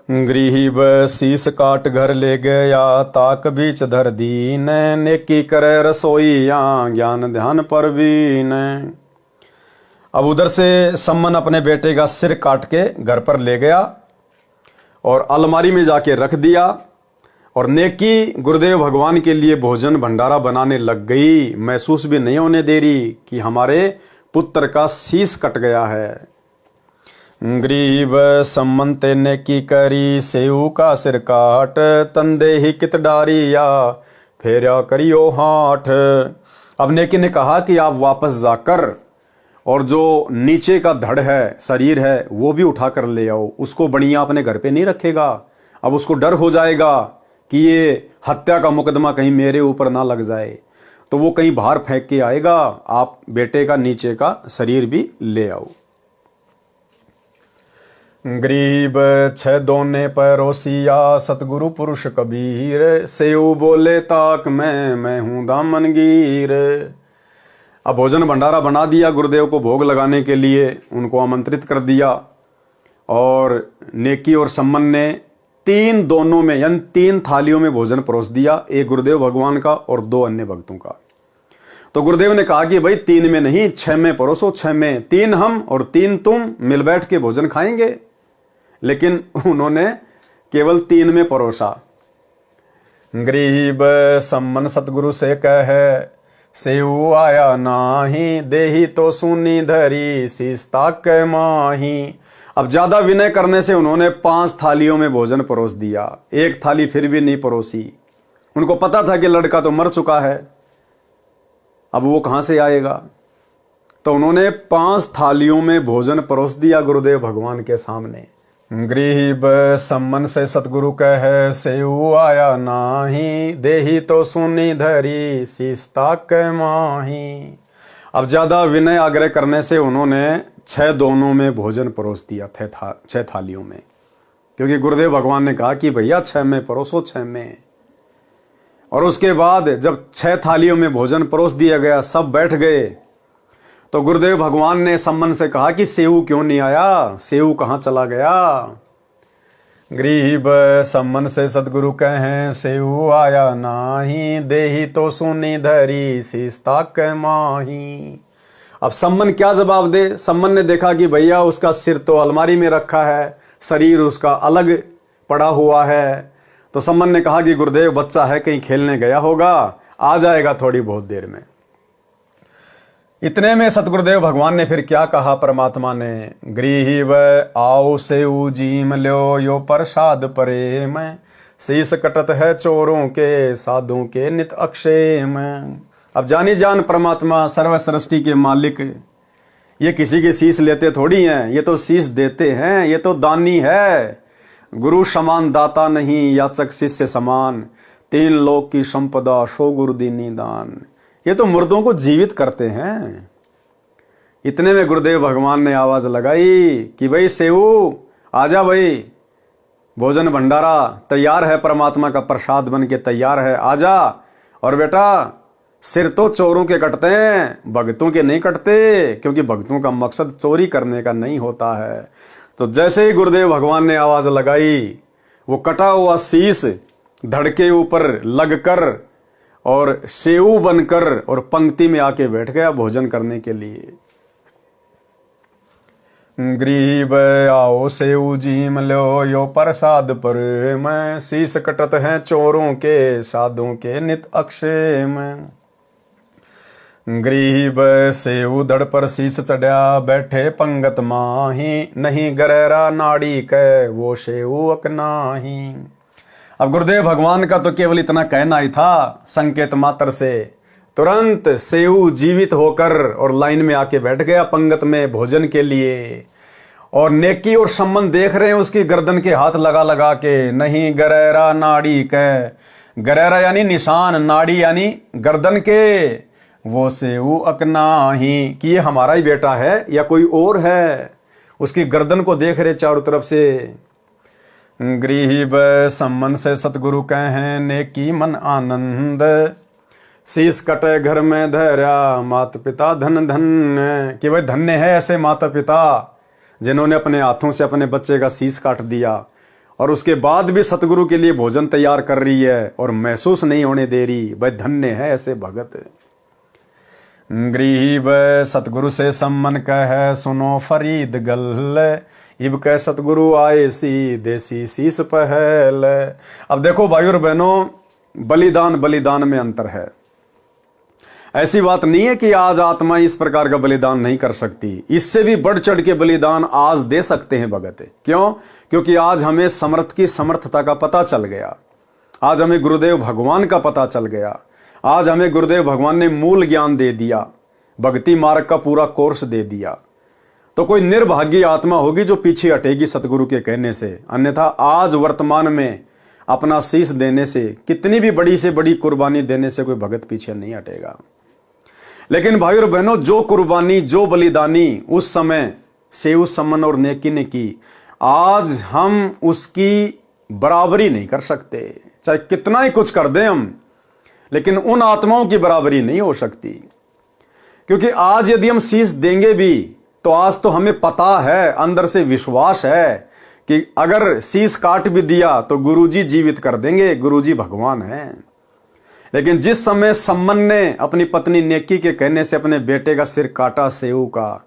गरीब शीस काट घर ले गया ताक बीच धर दीन, नेकी करे रसोई या ज्ञान ध्यान परवीन। अब उधर से सम्मन अपने बेटे का सिर काट के घर पर ले गया और अलमारी में जाके रख दिया, और नेकी गुरुदेव भगवान के लिए भोजन भंडारा बनाने लग गई। महसूस भी नहीं होने दे रही कि हमारे पुत्र का शीस कट गया है। गरीब सम्मन ते नेकी करी सेऊ का सिर काट, तंदे ही कित डारी या फेरा करियो हाथ। अब नेकी ने कहा कि आप वापस जाकर और जो नीचे का धड़ है, शरीर है, वो भी उठा कर ले आओ। उसको बढ़िया अपने घर पे नहीं रखेगा। अब उसको डर हो जाएगा कि ये हत्या का मुकदमा कहीं मेरे ऊपर ना लग जाए, तो वो कहीं बाहर फेंक के आएगा। आप बेटे का नीचे का शरीर भी ले आओ। गरीब छह दोने परोसिया सतगुरु पुरुष कबीर, सेऊ बोले ताक मैं हूं दामनगीर। अब भोजन भंडारा बना दिया गुरुदेव को भोग लगाने के लिए, उनको आमंत्रित कर दिया, और नेकी और सम्मन ने तीन दोनों में यानी तीन थालियों में भोजन परोस दिया, एक गुरुदेव भगवान का और दो अन्य भक्तों का। तो गुरुदेव ने कहा कि भाई 3 में नहीं 6 में परोसो, 6 में 3 हम और 3 तुम मिल बैठ के भोजन खाएंगे। लेकिन उन्होंने केवल 3 में परोसा। गरीब सम्मन सतगुरु से कहे, सेऊ आया नाही, देही तो सुनी धरी, शीस ताक माही। अब ज्यादा विनय करने से उन्होंने 5 थालियों में भोजन परोस दिया, 1 थाली फिर भी नहीं परोसी। उनको पता था कि लड़का तो मर चुका है, अब वो कहां से आएगा। तो उन्होंने 5 थालियों में भोजन परोस दिया गुरुदेव भगवान के सामने। गरीब सम्मन से सतगुरु कहे, सेऊ आया नाही, देही तो सुनी धरी, शीस ताक माही। अब ज्यादा विनय आग्रह करने से उन्होंने 6 दोनों में भोजन परोस दिया थे 6 थालियों में, क्योंकि गुरुदेव भगवान ने कहा कि भैया 6 में परोसो, 6 में। और उसके बाद जब 6 थालियों में भोजन परोस दिया गया, सब बैठ गए, तो गुरुदेव भगवान ने सम्मन से कहा कि सेऊ क्यों नहीं आया, सेऊ कहां चला गया। गरीब सम्मन से सतगुरु कहें, सेऊ आया नाही, देही तो सुनी धरी, शीस ताक माही। अब सम्मन क्या जवाब दे। सम्मन ने देखा कि भैया उसका सिर तो अलमारी में रखा है, शरीर उसका अलग पड़ा हुआ है। तो सम्मन ने कहा कि गुरुदेव बच्चा है, कहीं खेलने गया होगा, आ जाएगा थोड़ी बहुत देर में। इतने में सतगुरुदेव भगवान ने फिर क्या कहा परमात्मा ने, गरीब आओ सेऊ जीम लो, यो प्रसाद प्रेम, शीस कटत है चोरों के, साधुओं के नित अक्षेम। अब जानी जान परमात्मा सर्व सृष्टि के मालिक, ये किसी की शीस लेते थोड़ी हैं, ये तो शीस देते हैं, ये तो दानी है। गुरु समान दाता नहीं, याचक शिष्य समान, 3 लोक की संपदा, सो गुरु दीनी दान। ये तो मुर्दों को जीवित करते हैं। इतने में गुरुदेव भगवान ने आवाज लगाई कि भाई सेऊ आजा, भाई भोजन भंडारा तैयार है, परमात्मा का प्रसाद बन के तैयार है, आजा। और बेटा सिर तो चोरों के कटते हैं, भक्तों के नहीं कटते, क्योंकि भक्तों का मकसद चोरी करने का नहीं होता है। तो जैसे ही गुरुदेव भगवान ने आवाज लगाई, वो कटा हुआ शीस धड़ के ऊपर लगकर और सेऊ बनकर और पंक्ति में आके बैठ गया भोजन करने के लिए। गरीब आओ सेऊ जीम लो, यो प्रसाद पर मैं, शीस कटत हैं चोरों के, साधुओं के नित अक्षेम। गरीब सेऊ धड़ पर शीस चढ़ा, बैठे पंगत माही, नहीं गरेरा नाड़ी के, वो सेऊ अकनाही। अब गुरुदेव भगवान का तो केवल इतना कहना ही था, संकेत मात्र से तुरंत सेऊ जीवित होकर और लाइन में आके बैठ गया पंगत में भोजन के लिए। और नेकी और सम्मन देख रहे हैं उसकी गर्दन के हाथ लगा लगा के, नहीं गरेरा नाड़ी के, गरेरा यानी निशान, नाड़ी यानी गर्दन के, वो सेऊ अकनाही, कि ये हमारा ही बेटा है या कोई और है। उसकी गर्दन को देख रहे चारों तरफ से। गरीब सम्मन से सतगुरु कहें, नेकी मन आनंद, शीस कटे घर में धैर्या, माता पिता धन धन। कि भाई धन्य है ऐसे माता पिता जिन्होंने अपने हाथों से अपने बच्चे का शीस काट दिया और उसके बाद भी सतगुरु के लिए भोजन तैयार कर रही है और महसूस नहीं होने दे रही। भाई धन्य है ऐसे भगत। गरीब सतगुरु से सम्मन कहे, सुनो फरीद गल, इब कह सतगुरु आए सी, देसी शीस पहल। अब देखो भाई और बहनों, बलिदान में अंतर है। ऐसी बात नहीं है कि आज आत्मा इस प्रकार का बलिदान नहीं कर सकती, इससे भी बढ़ चढ़ के बलिदान आज दे सकते हैं भगत। क्यों? क्योंकि आज हमें समर्थ की समर्थता का पता चल गया, आज हमें गुरुदेव भगवान का पता चल गया, आज हमें गुरुदेव भगवान ने मूल ज्ञान दे दिया, भक्ति मार्ग का पूरा कोर्स दे दिया। तो कोई निर्भाग्य आत्मा होगी जो पीछे हटेगी सतगुरु के कहने से, अन्यथा आज वर्तमान में अपना शीश देने से, कितनी भी बड़ी से बड़ी कुर्बानी देने से कोई भगत पीछे नहीं हटेगा। लेकिन भाई और बहनों, जो कुर्बानी, जो बलिदानी उस समय सेऊ सम्मन और नेकी ने की, आज हम उसकी बराबरी नहीं कर सकते। चाहे कितना ही कुछ कर दें हम, लेकिन उन आत्माओं की बराबरी नहीं हो सकती। क्योंकि आज यदि हम शीश देंगे भी, तो आज तो हमें पता है, अंदर से विश्वास है कि अगर शीश काट भी दिया तो गुरुजी जीवित कर देंगे, गुरुजी भगवान हैं। लेकिन जिस समय सम्मन ने अपनी पत्नी नेकी के कहने से अपने बेटे का सिर काटा सेऊ का,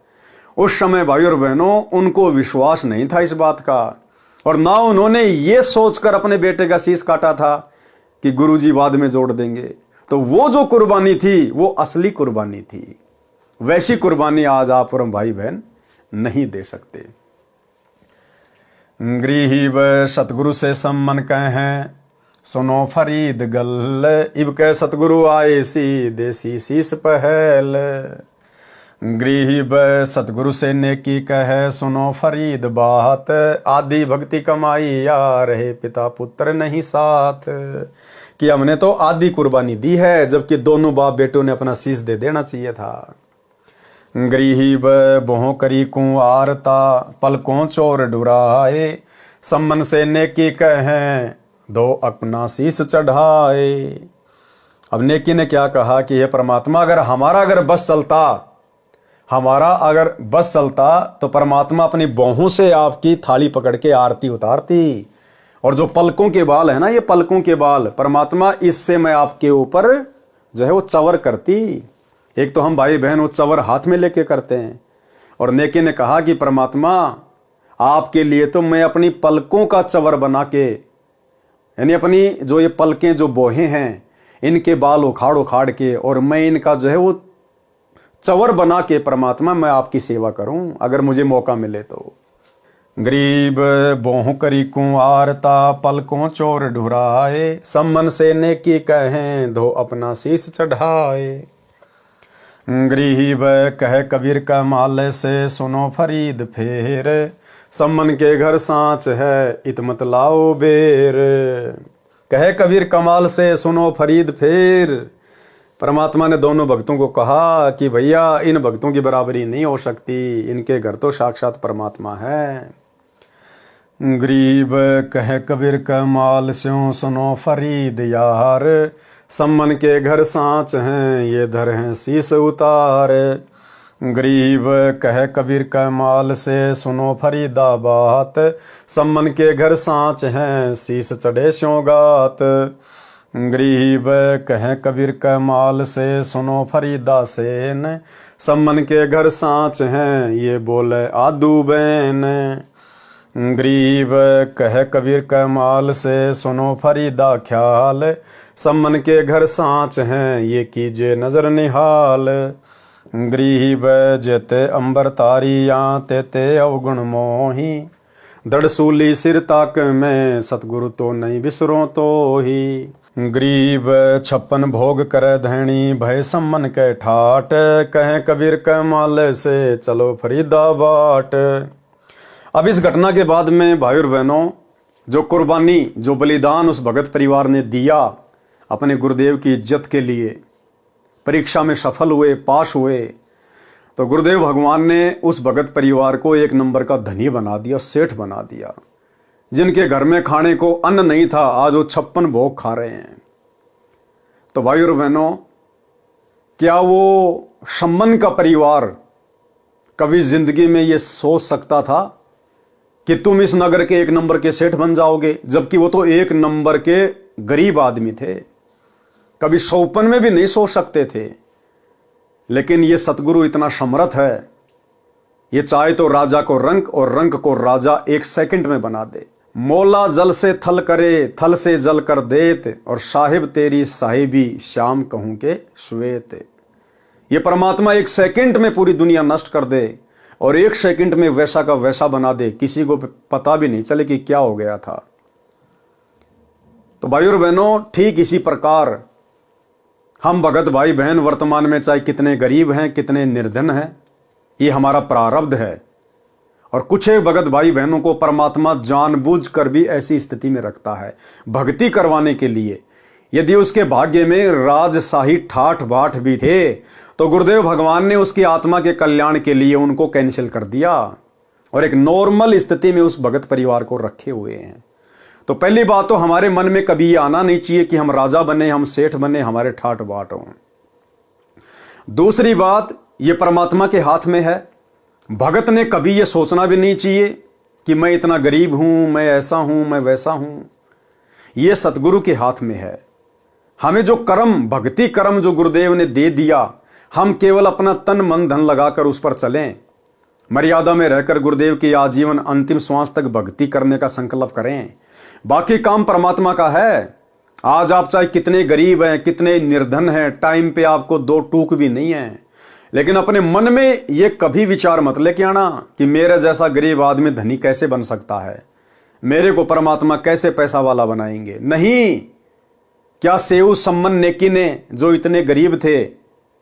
उस समय भाई और बहनों उनको विश्वास नहीं था इस बात का, और ना उन्होंने ये सोचकर अपने बेटे का शीश काटा था कि गुरुजी बाद में जोड़ देंगे। तो वो जो कुर्बानी थी वो असली कुर्बानी थी। वैसी कुर्बानी आज आप और हम भाई बहन नहीं दे सकते। गृही व सतगुरु से सम्मन कहें सुनो फरीद गल, इब के सतगुरु आए सी देसी शीस पहल। गृही व सतगुरु से नेकी कहे सुनो फरीद बात, आदि भक्ति कमाई या रहे पिता पुत्र नहीं साथ। कि हमने तो आदि कुर्बानी दी है, जबकि दोनों बाप बेटों ने अपना शीश दे देना चाहिए था। गृही व बोह करी कुंवारता, पलकों चोर डुराए, सम्मन से नेकी कहें दो अपना शीश चढ़ाए। अब नेकी ने क्या कहा कि हे परमात्मा, अगर बस चलता तो परमात्मा अपनी बाहों से आपकी थाली पकड़ के आरती उतारती। और जो पलकों के बाल है ना, ये पलकों के बाल, परमात्मा इससे मैं आपके ऊपर जो है वो चवर करती। एक तो हम भाई बहन वो चवर हाथ में लेके करते हैं, और नेकी ने कहा कि परमात्मा आपके लिए तो मैं अपनी पलकों का चवर बना के, यानी अपनी जो ये पलकें जो बोहे हैं इनके बाल उखाड़ उखाड़ के, और मैं इनका जो है वो चवर बना के परमात्मा मैं आपकी सेवा करूं, अगर मुझे मौका मिले तो। गरीब बोह करी कुंवारता, पलकों चोर ढुराए, सम्मन से नेकी कहें दो अपना शीश चढ़ाए। गरीब कह कबीर का माल से सुनो फरीद फेर, सम्मन के घर सांच है इतमत लाओ बेर। कहे कबीर कमाल से सुनो फरीद फेर। परमात्मा ने दोनों भक्तों को कहा कि भैया इन भक्तों की बराबरी नहीं हो सकती, इनके घर तो साक्षात परमात्मा है। गरीब कहे कबीर कमाल स्यों सुनो फरीद यार, सम्मन के घर सांच हैं ये धर हैं शीश उतार। गरीब कहे कबीर कमाल से सुनो फरीदा बात, सम्मन के घर सांच हैं शीश चढ़े स्यों गात। गरीब कहे कबीर कमाल से सुनो फरीदा सेन, सम्मन के घर सांच हैं ये बोले आदू बैन। गरीब कहे कबीर कमाल से सुनो फरीदा ख्याल, सम्मन के घर सांच हैं ये कीजिए नजर निहाल। गरीब जेते अंबर तारिया तेते अवगुण मोही, दड़सूली सिर ताक में सतगुरु तो नहीं बिसरो तो ही। गरीब 56 भोग करे धैणी भय सम्मन के ठाट, कहें कबीर कमाल से चलो फरीदा बाट। अब इस घटना के बाद में भाई और बहनों जो कुर्बानी जो बलिदान उस भगत परिवार ने दिया अपने गुरुदेव की इज्जत के लिए, परीक्षा में सफल हुए, पास हुए, तो गुरुदेव भगवान ने उस भगत परिवार को 1 नंबर का धनी बना दिया, सेठ बना दिया। जिनके घर में खाने को अन्न नहीं था आज वो 56 भोग खा रहे हैं। तो भाई और बहनों, क्या वो सम्मन का परिवार कभी जिंदगी में ये सोच सकता था कि तुम इस नगर के 1 नंबर के सेठ बन जाओगे, जबकि वो तो 1 नंबर के गरीब आदमी थे, कभी सौपन में भी नहीं सोच सकते थे। लेकिन ये सतगुरु इतना समर्थ है, ये चाहे तो राजा को रंक और रंक को राजा 1 सेकंड में बना दे। मौला जल से थल करे, थल से जल कर देत, और साहिब तेरी साहिबी श्याम कहूं के श्वेत। ये परमात्मा 1 सेकंड में पूरी दुनिया नष्ट कर दे, और 1 सेकंड में वैसा का वैसा बना दे, किसी को पता भी नहीं चले कि क्या हो गया था। तो भाई और बहनों, ठीक इसी प्रकार हम भगत भाई बहन वर्तमान में चाहे कितने गरीब हैं, कितने निर्धन हैं, ये हमारा प्रारब्ध है। और कुछ एक भगत भाई बहनों को परमात्मा जानबूझकर भी ऐसी स्थिति में रखता है भक्ति करवाने के लिए। यदि उसके भाग्य में राजशाही ठाठ बाट भी थे तो गुरुदेव भगवान ने उसकी आत्मा के कल्याण के लिए उनको कैंसिल कर दिया और एक नॉर्मल स्थिति में उस भगत परिवार को रखे हुए हैं। तो पहली बात तो हमारे मन में कभी ये आना नहीं चाहिए कि हम राजा बने, हम सेठ बने, हमारे ठाठ बाट हों। दूसरी बात, ये परमात्मा के हाथ में है। भगत ने कभी ये सोचना भी नहीं चाहिए कि मैं इतना गरीब हूं, मैं ऐसा हूं, मैं वैसा हूं। ये सतगुरु के हाथ में है। हमें जो कर्म, भक्ति कर्म जो गुरुदेव ने दे दिया, हम केवल अपना तन मन धन लगाकर उस पर चलें। मर्यादा में रहकर गुरुदेव की आजीवन अंतिम श्वास तक भक्ति करने का संकल्प करें। बाकी काम परमात्मा का है। आज आप चाहे कितने गरीब हैं, कितने निर्धन हैं, टाइम पे आपको दो टूक भी नहीं है, लेकिन अपने मन में ये कभी विचार मत लेके आना कि मेरे जैसा गरीब आदमी धनी कैसे बन सकता है, मेरे को परमात्मा कैसे पैसा वाला बनाएंगे। नहीं, क्या सेऊ सम्मन नेकी ने जो इतने गरीब थे,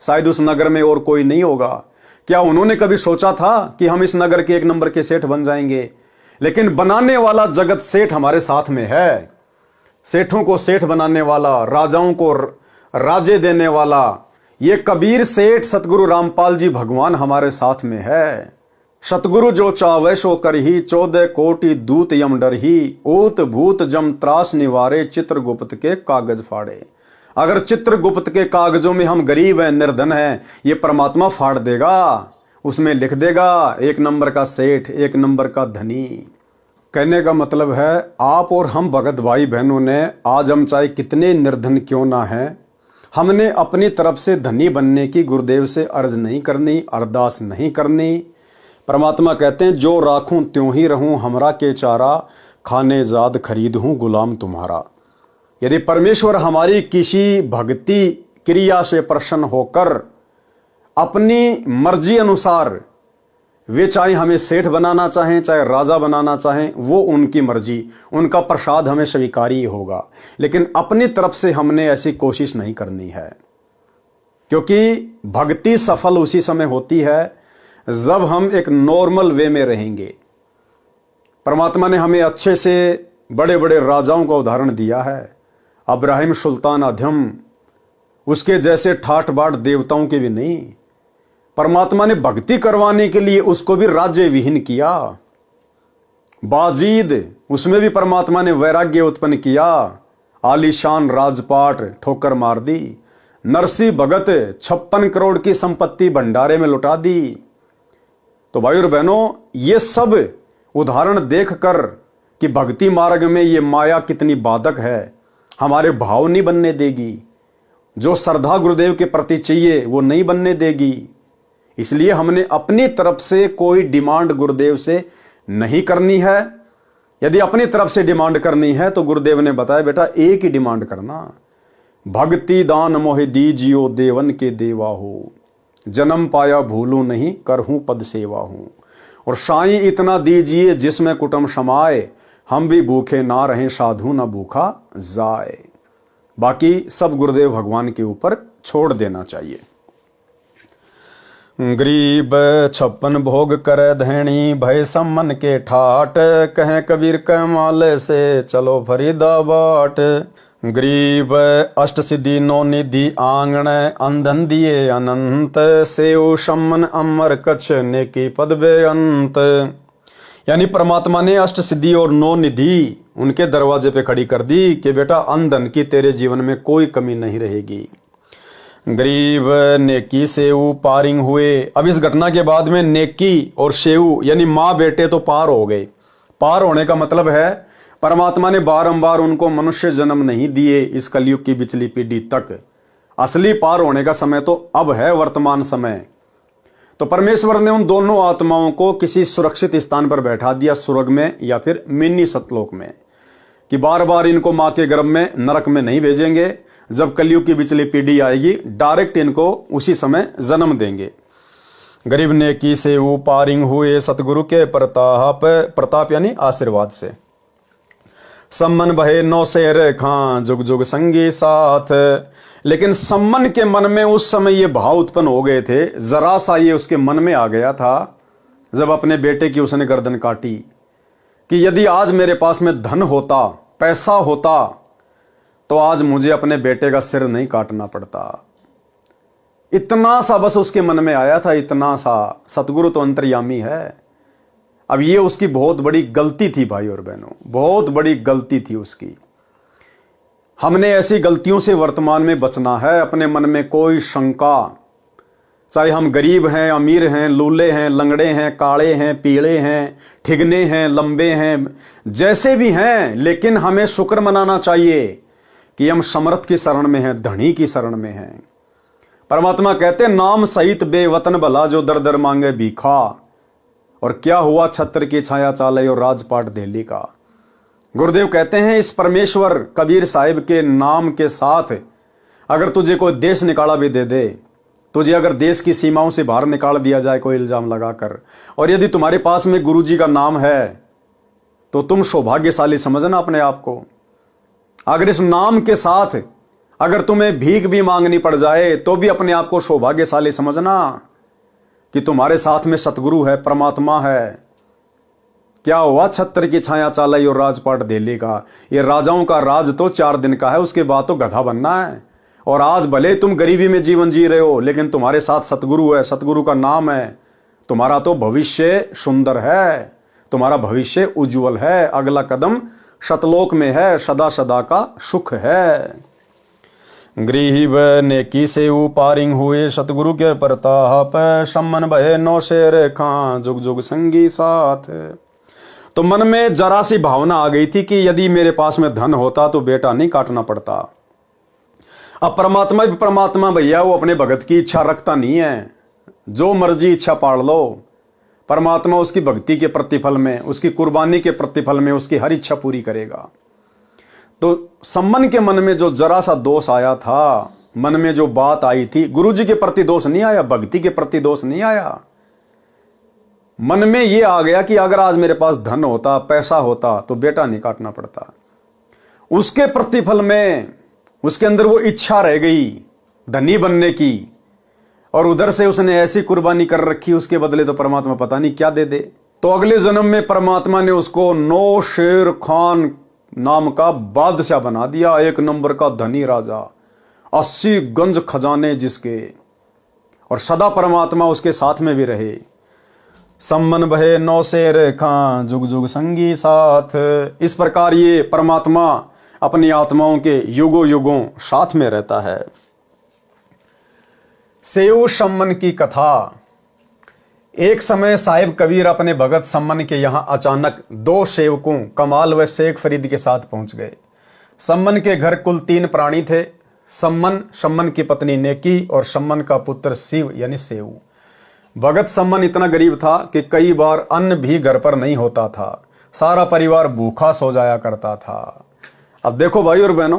शायद उस नगर में और कोई नहीं होगा, क्या उन्होंने कभी सोचा था कि हम इस नगर के एक नंबर के सेठ बन जाएंगे? लेकिन बनाने वाला जगत सेठ हमारे साथ में है। सेठों को सेठ बनाने वाला, राजाओं को राजे देने वाला, ये कबीर सेठ सतगुरु रामपाल जी भगवान हमारे साथ में है। सतगुरु जो चावे सो करही, 14 कोटि दूत यम डरही, ऊत भूत जम त्रास निवारे, चित्रगुप्त के कागज फाड़े। अगर चित्रगुप्त के कागजों में हम गरीब हैं, निर्धन हैं, ये परमात्मा फाड़ देगा, उसमें लिख देगा एक नंबर का सेठ, एक नंबर का धनी। कहने का मतलब है, आप और हम भगत भाई बहनों ने, आज हम चाहे कितने निर्धन क्यों ना हैं, हमने अपनी तरफ से धनी बनने की गुरुदेव से अर्ज नहीं करनी, अरदास नहीं करनी। परमात्मा कहते हैं, जो राखूं त्यों ही रहूं, हमरा के चारा, खाने जाद खरीद हूं गुलाम तुम्हारा। यदि परमेश्वर हमारी किसी भक्ति क्रिया से प्रसन्न होकर अपनी मर्जी अनुसार, वे चाहे हमें सेठ बनाना चाहें, चाहे राजा बनाना चाहें, वो उनकी मर्जी, उनका प्रसाद हमें स्वीकारी होगा। लेकिन अपनी तरफ से हमने ऐसी कोशिश नहीं करनी है, क्योंकि भक्ति सफल उसी समय होती है जब हम एक नॉर्मल वे में रहेंगे। परमात्मा ने हमें अच्छे से बड़े बड़े राजाओं का उदाहरण दिया है। अब्राहिम सुल्तान अधम, उसके जैसे ठाठ बाट देवताओं के भी नहीं। परमात्मा ने भक्ति करवाने के लिए उसको भी राज्य विहीन किया। बाजीद, उसमें भी परमात्मा ने वैराग्य उत्पन्न किया, आलीशान राजपाट ठोकर मार दी। नरसी भगत 56 करोड़ की संपत्ति भंडारे में लुटा दी। तो भाई और बहनों, ये सब उदाहरण देखकर कि भक्ति मार्ग में ये माया कितनी बाधक है, हमारे भाव नहीं बनने देगी। जो श्रद्धा गुरुदेव के प्रति चाहिए वो नहीं बनने देगी। इसलिए हमने अपनी तरफ से कोई डिमांड गुरुदेव से नहीं करनी है। यदि अपनी तरफ से डिमांड करनी है तो गुरुदेव ने बताया, बेटा एक ही डिमांड करना, भक्ति दान मोहि दीजियो देवन के देवा हो, जन्म पाया भूलूं नहीं करहूं पद सेवा हूं। और साईं इतना दीजिए जिसमें कुटुंब समाए, हम भी भूखे ना रहें साधु ना भूखा जाए। बाकी सब गुरुदेव भगवान के ऊपर छोड़ देना चाहिए। गरीब 56 भोग करे धैणी, भय सम्मन के ठाट, कहें कबीर के माले से चलो फरीदाबाट। गरीब अष्ट सिद्धि 9 निधि आंगण, अंधन दिए अनंत, सेव सम्मन अमर कच्छ नेकी पद बेअंत। यानी परमात्मा ने अष्ट सिद्धि और 9 निधि उनके दरवाजे पे खड़ी कर दी कि बेटा अंधन की तेरे जीवन में कोई कमी नहीं रहेगी। गरीब नेकी सेऊ पारिंग हुए। अब इस घटना के बाद में नेकी और सेऊ यानी माँ बेटे तो पार हो गए। पार होने का मतलब है परमात्मा ने बारंबार उनको मनुष्य जन्म नहीं दिए इस कलयुग की पिछली पीढ़ी तक। असली पार होने का समय तो अब है, वर्तमान समय। तो परमेश्वर ने उन दोनों आत्माओं को किसी सुरक्षित स्थान पर बैठा दिया, स्वर्ग में या फिर मिनी सतलोक में, कि बार बार इनको मां के गर्भ में नरक में नहीं भेजेंगे। जब कलयुग की पिछली पीढ़ी आएगी डायरेक्ट इनको उसी समय जन्म देंगे। गरीब नेकी से वो पारिंग हुए सतगुरु के प्रताप यानी आशीर्वाद से। सम्मन भये 9 शेर खां जुग जुग संगी साथ। लेकिन सम्मन के मन में उस समय ये भाव उत्पन्न हो गए थे, जरा सा ये उसके मन में आ गया था जब अपने बेटे की उसने गर्दन काटी कि यदि आज मेरे पास में धन होता, पैसा होता, तो आज मुझे अपने बेटे का सिर नहीं काटना पड़ता। इतना सा बस उसके मन में आया था, इतना सा। सतगुरु तो अंतर्यामी है। अब ये उसकी बहुत बड़ी गलती थी भाई और बहनों, बहुत बड़ी गलती थी उसकी। हमने ऐसी गलतियों से वर्तमान में बचना है। अपने मन में कोई शंका, चाहे हम गरीब हैं, अमीर हैं, लूले हैं, लंगड़े हैं, काले हैं, पीले हैं, ठिगने हैं, लंबे हैं, जैसे भी हैं, लेकिन हमें शुक्र मनाना चाहिए कि हम समर्थ की शरण में हैं, धनी की शरण में हैं। परमात्मा कहते हैं नाम सहित बेवतन भला जो दर दर मांगे भीखा, और क्या हुआ छत्र की छाया चाले और राजपाट दिल्ली का। गुरुदेव कहते हैं इस परमेश्वर कबीर साहिब के नाम के साथ अगर तुझे कोई देश निकाला भी दे दे, तुझे अगर देश की सीमाओं से बाहर निकाल दिया जाए कोई इल्जाम लगाकर, और यदि तुम्हारे पास में गुरु जी का नाम है तो तुम सौभाग्यशाली समझना अपने आप को। अगर इस नाम के साथ अगर तुम्हें भीख भी मांगनी पड़ जाए तो भी अपने आप को सौभाग्यशाली समझना कि तुम्हारे साथ में सतगुरु है, परमात्मा है। क्या हुआ छत्र की छाया चालाई और राजपाट दिल्ली का। ये राजाओं का राज तो 4 दिन का है, उसके बाद तो गधा बनना है। और आज भले तुम गरीबी में जीवन जी रहे हो, लेकिन तुम्हारे साथ सतगुरु है, सतगुरु का नाम है, तुम्हारा तो भविष्य सुंदर है, तुम्हारा भविष्य उज्जवल है। अगला कदम शतलोक में है, सदा सदा का सुख है। गृह नेकी से उपारिंग हुए सतगुरु के प्रताप, सम्मन भय नौ शेर खां जुग जुग संगी साथ। तो मन में जरा सी भावना आ गई थी कि यदि मेरे पास में धन होता तो बेटा नहीं काटना पड़ता। अब परमात्मा भी परमात्मा भैया, वो अपने भगत की इच्छा रखता नहीं है, जो मर्जी इच्छा पाड़ लो। परमात्मा उसकी भक्ति के प्रतिफल में, उसकी कुर्बानी के प्रतिफल में उसकी हर इच्छा पूरी करेगा। तो सम्मन के मन में जो जरा सा दोष आया था, मन में जो बात आई थी, गुरु जी के प्रति दोष नहीं आया, भक्ति के प्रति दोष नहीं आया। मन में ये आ गया कि अगर आज मेरे पास धन होता, पैसा होता तो बेटा नहीं काटना पड़ता। उसके प्रतिफल में उसके अंदर वो इच्छा रह गई धनी बनने की, और उधर से उसने ऐसी कुर्बानी कर रखी, उसके बदले तो परमात्मा पता नहीं क्या दे दे। तो अगले जन्म में परमात्मा ने उसको 9 शेर खान नाम का बादशाह बना दिया, 1 नंबर का धनी राजा, 80 गंज खजाने जिसके, और सदा परमात्मा उसके साथ में भी रहे। सम्मन बहे 9 शेर खां जुग जुग संगी साथ। इस प्रकार ये परमात्मा अपनी आत्माओं के युगों युगों साथ में रहता है। सेऊ सम्मन की कथा। एक समय साहिब कबीर अपने भगत सम्मन के यहां अचानक 2 सेवकों कमाल व शेख फरीद के साथ पहुंच गए। सम्मन के घर कुल 3 प्राणी थे, सम्मन की पत्नी नेकी और सम्मन का पुत्र शिव यानी सेऊ। भगत सम्मन इतना गरीब था कि कई बार अन्न भी घर पर नहीं होता था, सारा परिवार भूखा सो जाया करता था। अब देखो भाई और बहनों,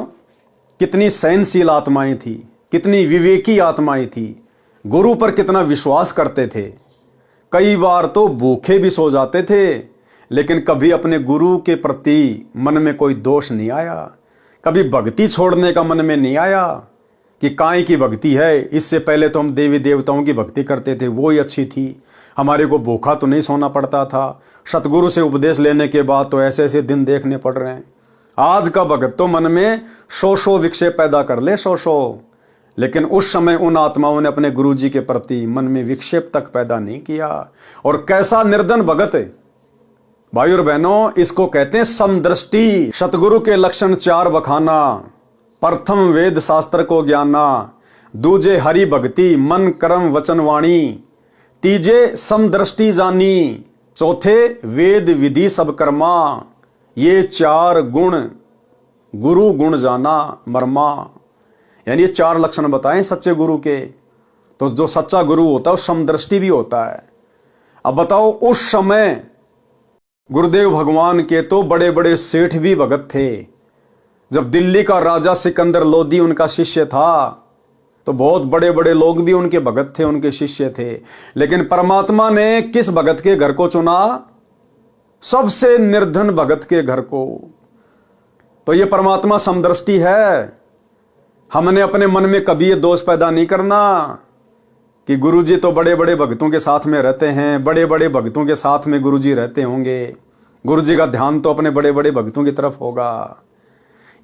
कितनी सहनशील आत्माएं थी, कितनी विवेकी आत्माएं थी, गुरु पर कितना विश्वास करते थे। कई बार तो भूखे भी सो जाते थे, लेकिन कभी अपने गुरु के प्रति मन में कोई दोष नहीं आया, कभी भक्ति छोड़ने का मन में नहीं आया कि काय की भक्ति है, इससे पहले तो हम देवी देवताओं की भक्ति करते थे, वो ही अच्छी थी, हमारे को भूखा तो नहीं सोना पड़ता था। सतगुरु से उपदेश लेने के बाद तो ऐसे ऐसे दिन देखने पड़ रहे हैं। आज का भगत तो मन में 100 विक्षेप पैदा कर ले, 100, लेकिन उस समय उन आत्माओं ने अपने गुरु जी के प्रति मन में विक्षेप तक पैदा नहीं किया। और कैसा निर्धन भगत है भाई और बहनों, इसको कहते हैं समदृष्टि। सतगुरु के लक्षण 4 बखाना। प्रथम वेद शास्त्र को ज्ञाना, दूजे हरि भक्ति मन कर्म वचन वाणी, तीजे समदृष्टि जानी, चौथे वेद विधि सब कर्मा। ये 4 गुण गुरु गुण जाना मर्मा। यानी ये 4 लक्षण बताएं सच्चे गुरु के। तो जो सच्चा गुरु होता है वो समदृष्टि भी होता है। अब बताओ, उस समय गुरुदेव भगवान के तो बड़े बड़े सेठ भी भगत थे। जब दिल्ली का राजा सिकंदर लोदी उनका शिष्य था, तो बहुत बड़े बड़े लोग भी उनके भगत थे, उनके शिष्य थे। लेकिन परमात्मा ने किस भगत के घर को चुना? सबसे निर्धन भगत के घर को। तो ये परमात्मा समदृष्टि है। हमने अपने मन में कभी ये दोष पैदा नहीं करना कि गुरुजी तो बड़े बड़े भक्तों के साथ में रहते हैं, बड़े बड़े भक्तों के साथ में गुरुजी रहते होंगे, गुरुजी का ध्यान तो अपने बड़े बड़े भक्तों की तरफ होगा।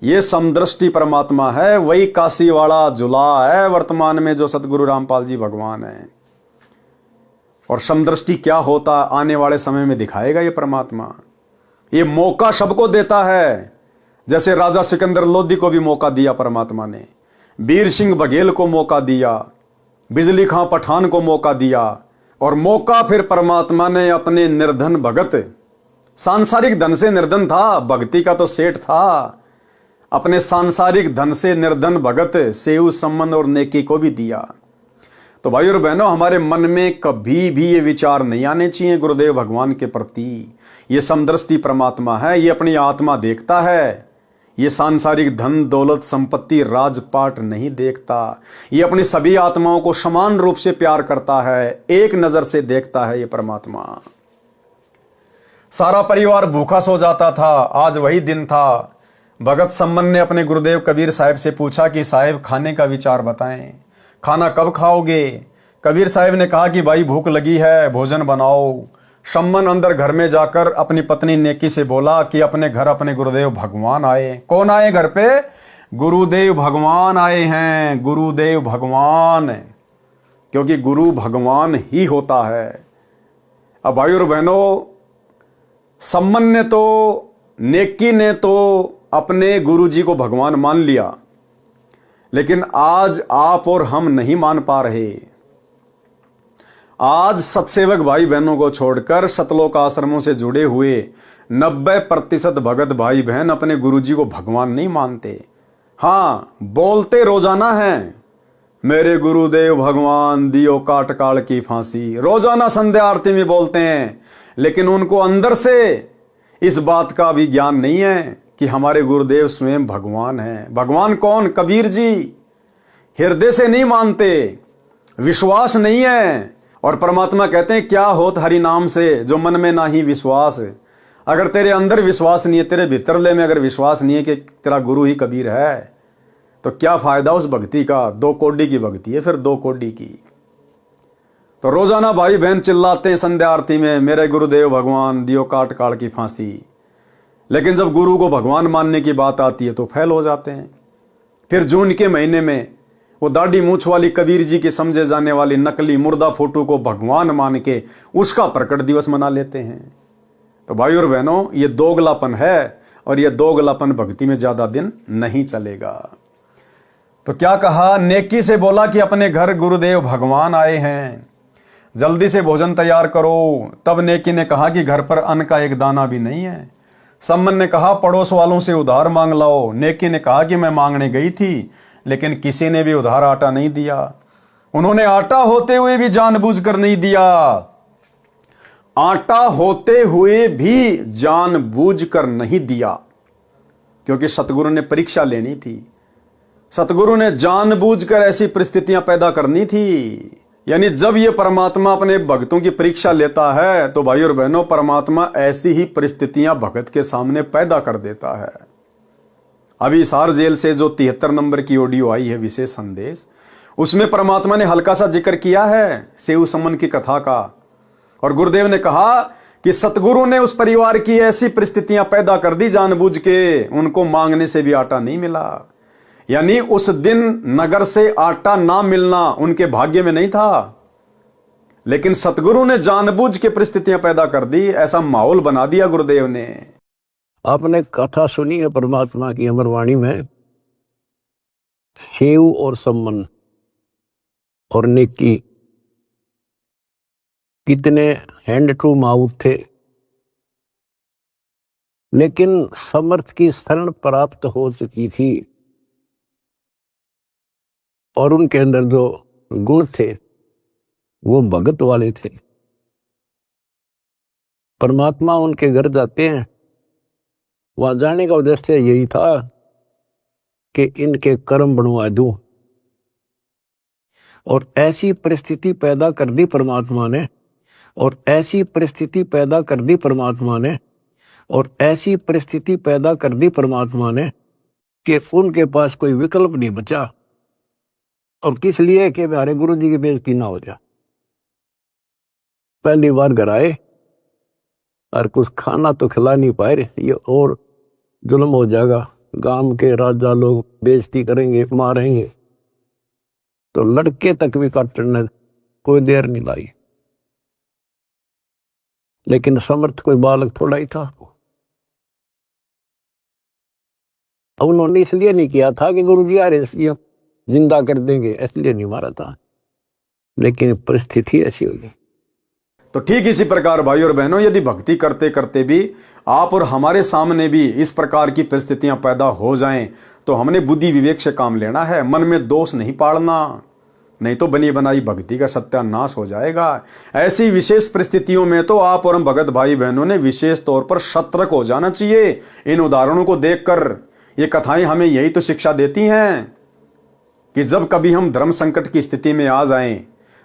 ये समदृष्टि परमात्मा है, वही काशी वाला जुला है वर्तमान में जो सतगुरु रामपाल जी भगवान है। और समदृष्टि क्या होता आने वाले समय में दिखाएगा ये परमात्मा। ये मौका सबको देता है, जैसे राजा सिकंदर लोदी को भी मौका दिया परमात्मा ने, वीर सिंह बघेल को मौका दिया, बिजली खां पठान को मौका दिया, और मौका फिर परमात्मा ने अपने निर्धन भगत, सांसारिक धन से निर्धन था, भक्ति का तो सेठ था, अपने सांसारिक धन से निर्धन भगत सेऊ संबंध और नेकी को भी दिया। तो भाई और बहनों, हमारे मन में कभी भी ये विचार नहीं आने चाहिए गुरुदेव भगवान के प्रति। ये समदृष्टि परमात्मा है, ये अपनी आत्मा देखता है। ये सांसारिक धन दौलत संपत्ति राजपाट नहीं देखता। ये अपनी सभी आत्माओं को समान रूप से प्यार करता है, एक नजर से देखता है ये परमात्मा। सारा परिवार भूखा सो जाता था। आज वही दिन था। भगत सम्मन ने अपने गुरुदेव कबीर साहब से पूछा कि साहब खाने का विचार बताएं, खाना कब खाओगे। कबीर साहब ने कहा कि भाई भूख लगी है, भोजन बनाओ। सम्मन अंदर घर में जाकर अपनी पत्नी नेकी से बोला कि अपने घर अपने गुरुदेव भगवान आए। कौन आए घर पे? गुरुदेव भगवान आए हैं, गुरुदेव भगवान, क्योंकि गुरु भगवान ही होता है। अब भाई और बहनों, सम्मन ने तो, नेकी ने तो अपने गुरुजी को भगवान मान लिया, लेकिन आज आप और हम नहीं मान पा रहे। आज सत्सेवक भाई बहनों को छोड़कर सतलोक आश्रमों से जुड़े हुए 90% भगत भाई बहन अपने गुरुजी को भगवान नहीं मानते। हाँ, बोलते रोजाना हैं, मेरे गुरुदेव भगवान दियो काट काल की फांसी। रोजाना संध्या आरती में बोलते हैं, लेकिन उनको अंदर से इस बात का भी ज्ञान नहीं है कि हमारे गुरुदेव स्वयं भगवान हैं। भगवान कौन? कबीर जी। हृदय से नहीं मानते, विश्वास नहीं है। और परमात्मा कहते हैं क्या होत हरि नाम से जो मन में ना ही विश्वास। अगर तेरे अंदर विश्वास नहीं है, तेरे भीतरले में अगर विश्वास नहीं है कि तेरा गुरु ही कबीर है, तो क्या फायदा उस भक्ति का? 2 कौड़ी की भक्ति है, फिर 2 कौड़ी की। तो रोजाना भाई बहन चिल्लाते हैं संध्या आरती में, मेरे गुरुदेव भगवान दियो काट काल की फांसी। लेकिन जब गुरु को भगवान मानने की बात आती है तो फेल हो जाते हैं। फिर जून के महीने में वो दाढ़ी मूछ वाली कबीर जी के समझे जाने वाली नकली मुर्दा फोटो को भगवान मान के उसका प्रकट दिवस मना लेते हैं। तो भाई और बहनों, ये दोगलापन है, और ये दोगलापन भक्ति में ज्यादा दिन नहीं चलेगा। तो क्या कहा? नेकी से बोला कि अपने घर गुरुदेव भगवान आए हैं, जल्दी से भोजन तैयार करो। तब नेकी ने कहा कि घर पर अन्न का एक दाना भी नहीं है। सम्मन ने कहा पड़ोस वालों से उधार मांग लाओ। नेकी ने कहा कि मैं मांगने गई थी, लेकिन किसी ने भी उधार आटा नहीं दिया। उन्होंने आटा होते हुए भी जानबूझकर नहीं दिया। आटा होते हुए भी जानबूझकर नहीं दिया, क्योंकि सतगुरु ने परीक्षा लेनी थी। सतगुरु ने जानबूझकर ऐसी परिस्थितियां पैदा करनी थी। यानी जब ये परमात्मा अपने भक्तों की परीक्षा लेता है, तो भाई और बहनों, परमात्मा ऐसी ही परिस्थितियां भगत के सामने पैदा कर देता है। अभी हिसार जेल से जो 73 नंबर की ऑडियो आई है, विशेष संदेश, उसमें परमात्मा ने हल्का सा जिक्र किया है सेऊ समन की कथा का। और गुरुदेव ने कहा कि सतगुरु ने उस परिवार की ऐसी परिस्थितियां पैदा कर दी जानबूझ के, उनको मांगने से भी आटा नहीं मिला। यानी उस दिन नगर से आटा ना मिलना उनके भाग्य में नहीं था, लेकिन सतगुरु ने जानबूझ के परिस्थितियां पैदा कर दी, ऐसा माहौल बना दिया गुरुदेव ने। आपने कथा सुनी है परमात्मा की अमरवाणी में, सेऊ और सम्मन और नेकी कितने हैंड टू माउथ थे, लेकिन समर्थ की शरण प्राप्त हो चुकी थी और उनके अंदर जो गुण थे वो भगत वाले थे। परमात्मा उनके घर जाते हैं, वहां जाने का उद्देश्य यही था कि इनके कर्म बनवा दूं, और ऐसी परिस्थिति पैदा कर दी परमात्मा ने, और ऐसी परिस्थिति पैदा कर दी परमात्मा ने, और ऐसी परिस्थिति पैदा कर दी परमात्मा ने कि उनके पास कोई विकल्प नहीं बचा। और किस लिए? कि हमारे गुरु जी की बेइज्जती ना हो जाए। पहली बार घर आए और कुछ खाना तो खिला नहीं पाए, ये और जुल्म हो जाएगा, गांव के राजा लोग बेइज्जती करेंगे, मारेंगे। तो लड़के तक भी काटने कोई देर नहीं लाई। लेकिन समर्थ कोई बालक थोड़ा ही था। अब उन्होंने इसलिए नहीं किया था कि गुरु जी आ रहे जिंदा कर देंगे, इसलिए नहीं मारा था, लेकिन परिस्थिति ऐसी होगी। तो ठीक इसी प्रकार भाई और बहनों, यदि भक्ति करते करते भी आप और हमारे सामने भी इस प्रकार की परिस्थितियां पैदा हो जाएं तो हमने बुद्धि विवेक से काम लेना है, मन में दोष नहीं पालना, नहीं तो बनी बनाई भक्ति का सत्यानाश हो जाएगा। ऐसी विशेष परिस्थितियों में तो आप और हम भगत भाई बहनों ने विशेष तौर पर सतर्क हो जाना चाहिए। इन उदाहरणों को देखकर ये कथाएं हमें यही तो शिक्षा देती हैं कि जब कभी हम धर्म संकट की स्थिति में आ जाएं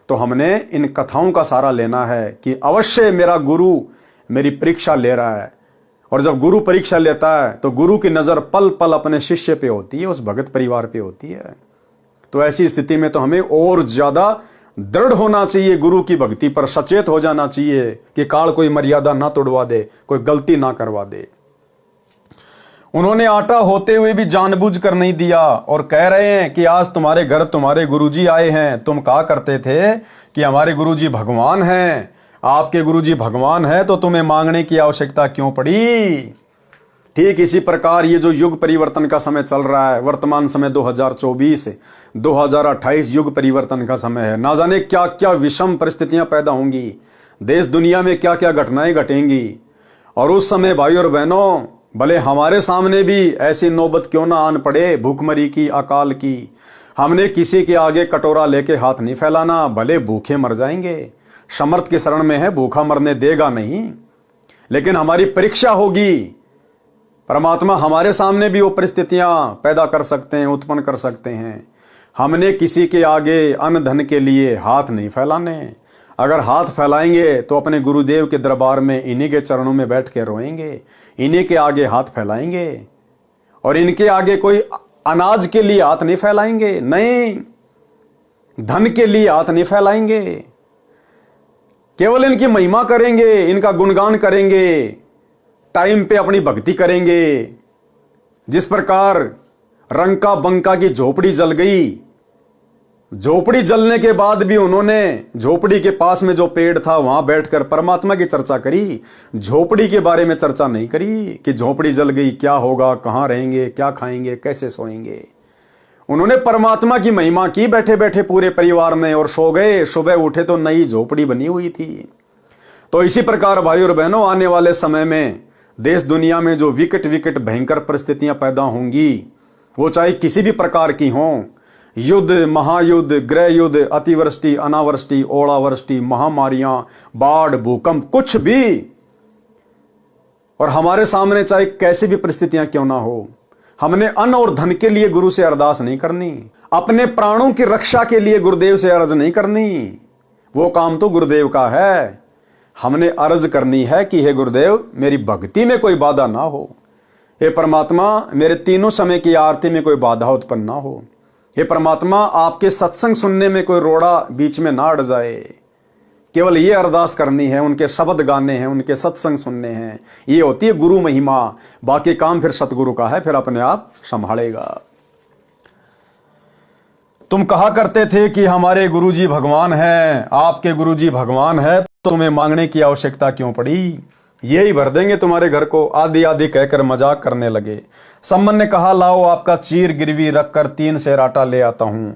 तो हमने इन कथाओं का सहारा लेना है कि अवश्य मेरा गुरु मेरी परीक्षा ले रहा है। और जब गुरु परीक्षा लेता है तो गुरु की नजर पल पल अपने शिष्य पे होती है, उस भगत परिवार पे होती है। तो ऐसी स्थिति में तो हमें और ज्यादा दृढ़ होना चाहिए, गुरु की भक्ति पर सचेत हो जाना चाहिए कि काल कोई मर्यादा ना तोड़वा दे, कोई गलती ना करवा दे। उन्होंने आटा होते हुए भी जानबूझ कर नहीं दिया और कह रहे हैं कि आज तुम्हारे घर तुम्हारे गुरुजी आए हैं। तुम कहा करते थे कि हमारे गुरुजी भगवान हैं, आपके गुरुजी भगवान है, तो तुम्हें मांगने की आवश्यकता क्यों पड़ी। ठीक इसी प्रकार ये जो युग परिवर्तन का समय चल रहा है, वर्तमान समय 2024 2028 युग परिवर्तन का समय है। ना जाने क्या क्या विषम परिस्थितियां पैदा होंगी, देश दुनिया में क्या क्या घटनाएं घटेंगी। और उस समय भाई और बहनों, भले हमारे सामने भी ऐसी नौबत क्यों ना आन पड़े, भूखमरी की, अकाल की, हमने किसी के आगे कटोरा लेके हाथ नहीं फैलाना। भले भूखे मर जाएंगे, समर्थ के शरण में है, भूखा मरने देगा नहीं, लेकिन हमारी परीक्षा होगी। परमात्मा हमारे सामने भी वो परिस्थितियां पैदा कर सकते हैं, उत्पन्न कर सकते हैं। हमने किसी के आगे अन्न धन के लिए हाथ नहीं फैलाने। अगर हाथ फैलाएंगे तो अपने गुरुदेव के दरबार में इन्हीं के चरणों में बैठ के रोएंगे, इन्हीं के आगे हाथ फैलाएंगे। और इनके आगे कोई अनाज के लिए हाथ नहीं फैलाएंगे, नहीं, धन के लिए हाथ नहीं फैलाएंगे, केवल इनकी महिमा करेंगे, इनका गुणगान करेंगे, टाइम पे अपनी भक्ति करेंगे। जिस प्रकार रंका बंका की झोपड़ी जल गई, झोपड़ी जलने के बाद भी उन्होंने झोपड़ी के पास में जो पेड़ था वहां बैठकर परमात्मा की चर्चा करी, झोपड़ी के बारे में चर्चा नहीं करी कि झोपड़ी जल गई क्या होगा, कहां रहेंगे, क्या खाएंगे, कैसे सोएंगे। उन्होंने परमात्मा की महिमा की बैठे बैठे पूरे परिवार ने, और सो गए। सुबह उठे तो नई झोपड़ी बनी हुई थी। तो इसी प्रकार भाई और बहनों, आने वाले समय में देश दुनिया में जो विकट विकट भयंकर परिस्थितियां पैदा होंगी, वो चाहे किसी भी प्रकार की हों, युद्ध, महायुद्ध, गृह युद्ध, अतिवृष्टि, अनावृष्टि, ओलावृष्टि, महामारियां, बाढ़, भूकंप, कुछ भी, और हमारे सामने चाहे कैसी भी परिस्थितियां क्यों ना हो, हमने अन्न और धन के लिए गुरु से अरदास नहीं करनी, अपने प्राणों की रक्षा के लिए गुरुदेव से अर्ज नहीं करनी। वो काम तो गुरुदेव का है। हमने अर्ज करनी है कि हे गुरुदेव, मेरी भक्ति में कोई बाधा ना हो, हे परमात्मा मेरे तीनों समय की आरती में कोई बाधा उत्पन्न ना हो, हे परमात्मा आपके सत्संग सुनने में कोई रोड़ा बीच में ना अड़ जाए। केवल ये अरदास करनी है, उनके शब्द गाने हैं, उनके सत्संग सुनने हैं। ये होती है गुरु महिमा। बाकी काम फिर सतगुरु का है, फिर अपने आप संभालेगा। तुम कहा करते थे कि हमारे गुरुजी भगवान हैं, आपके गुरुजी भगवान है, तो तुम्हें मांगने की आवश्यकता क्यों पड़ी। यही भर देंगे तुम्हारे घर को, आदि आदि कहकर मजाक करने लगे। सम्मन ने कहा, लाओ आपका चीर गिरवी रखकर 3 सेर आटा ले आता हूं।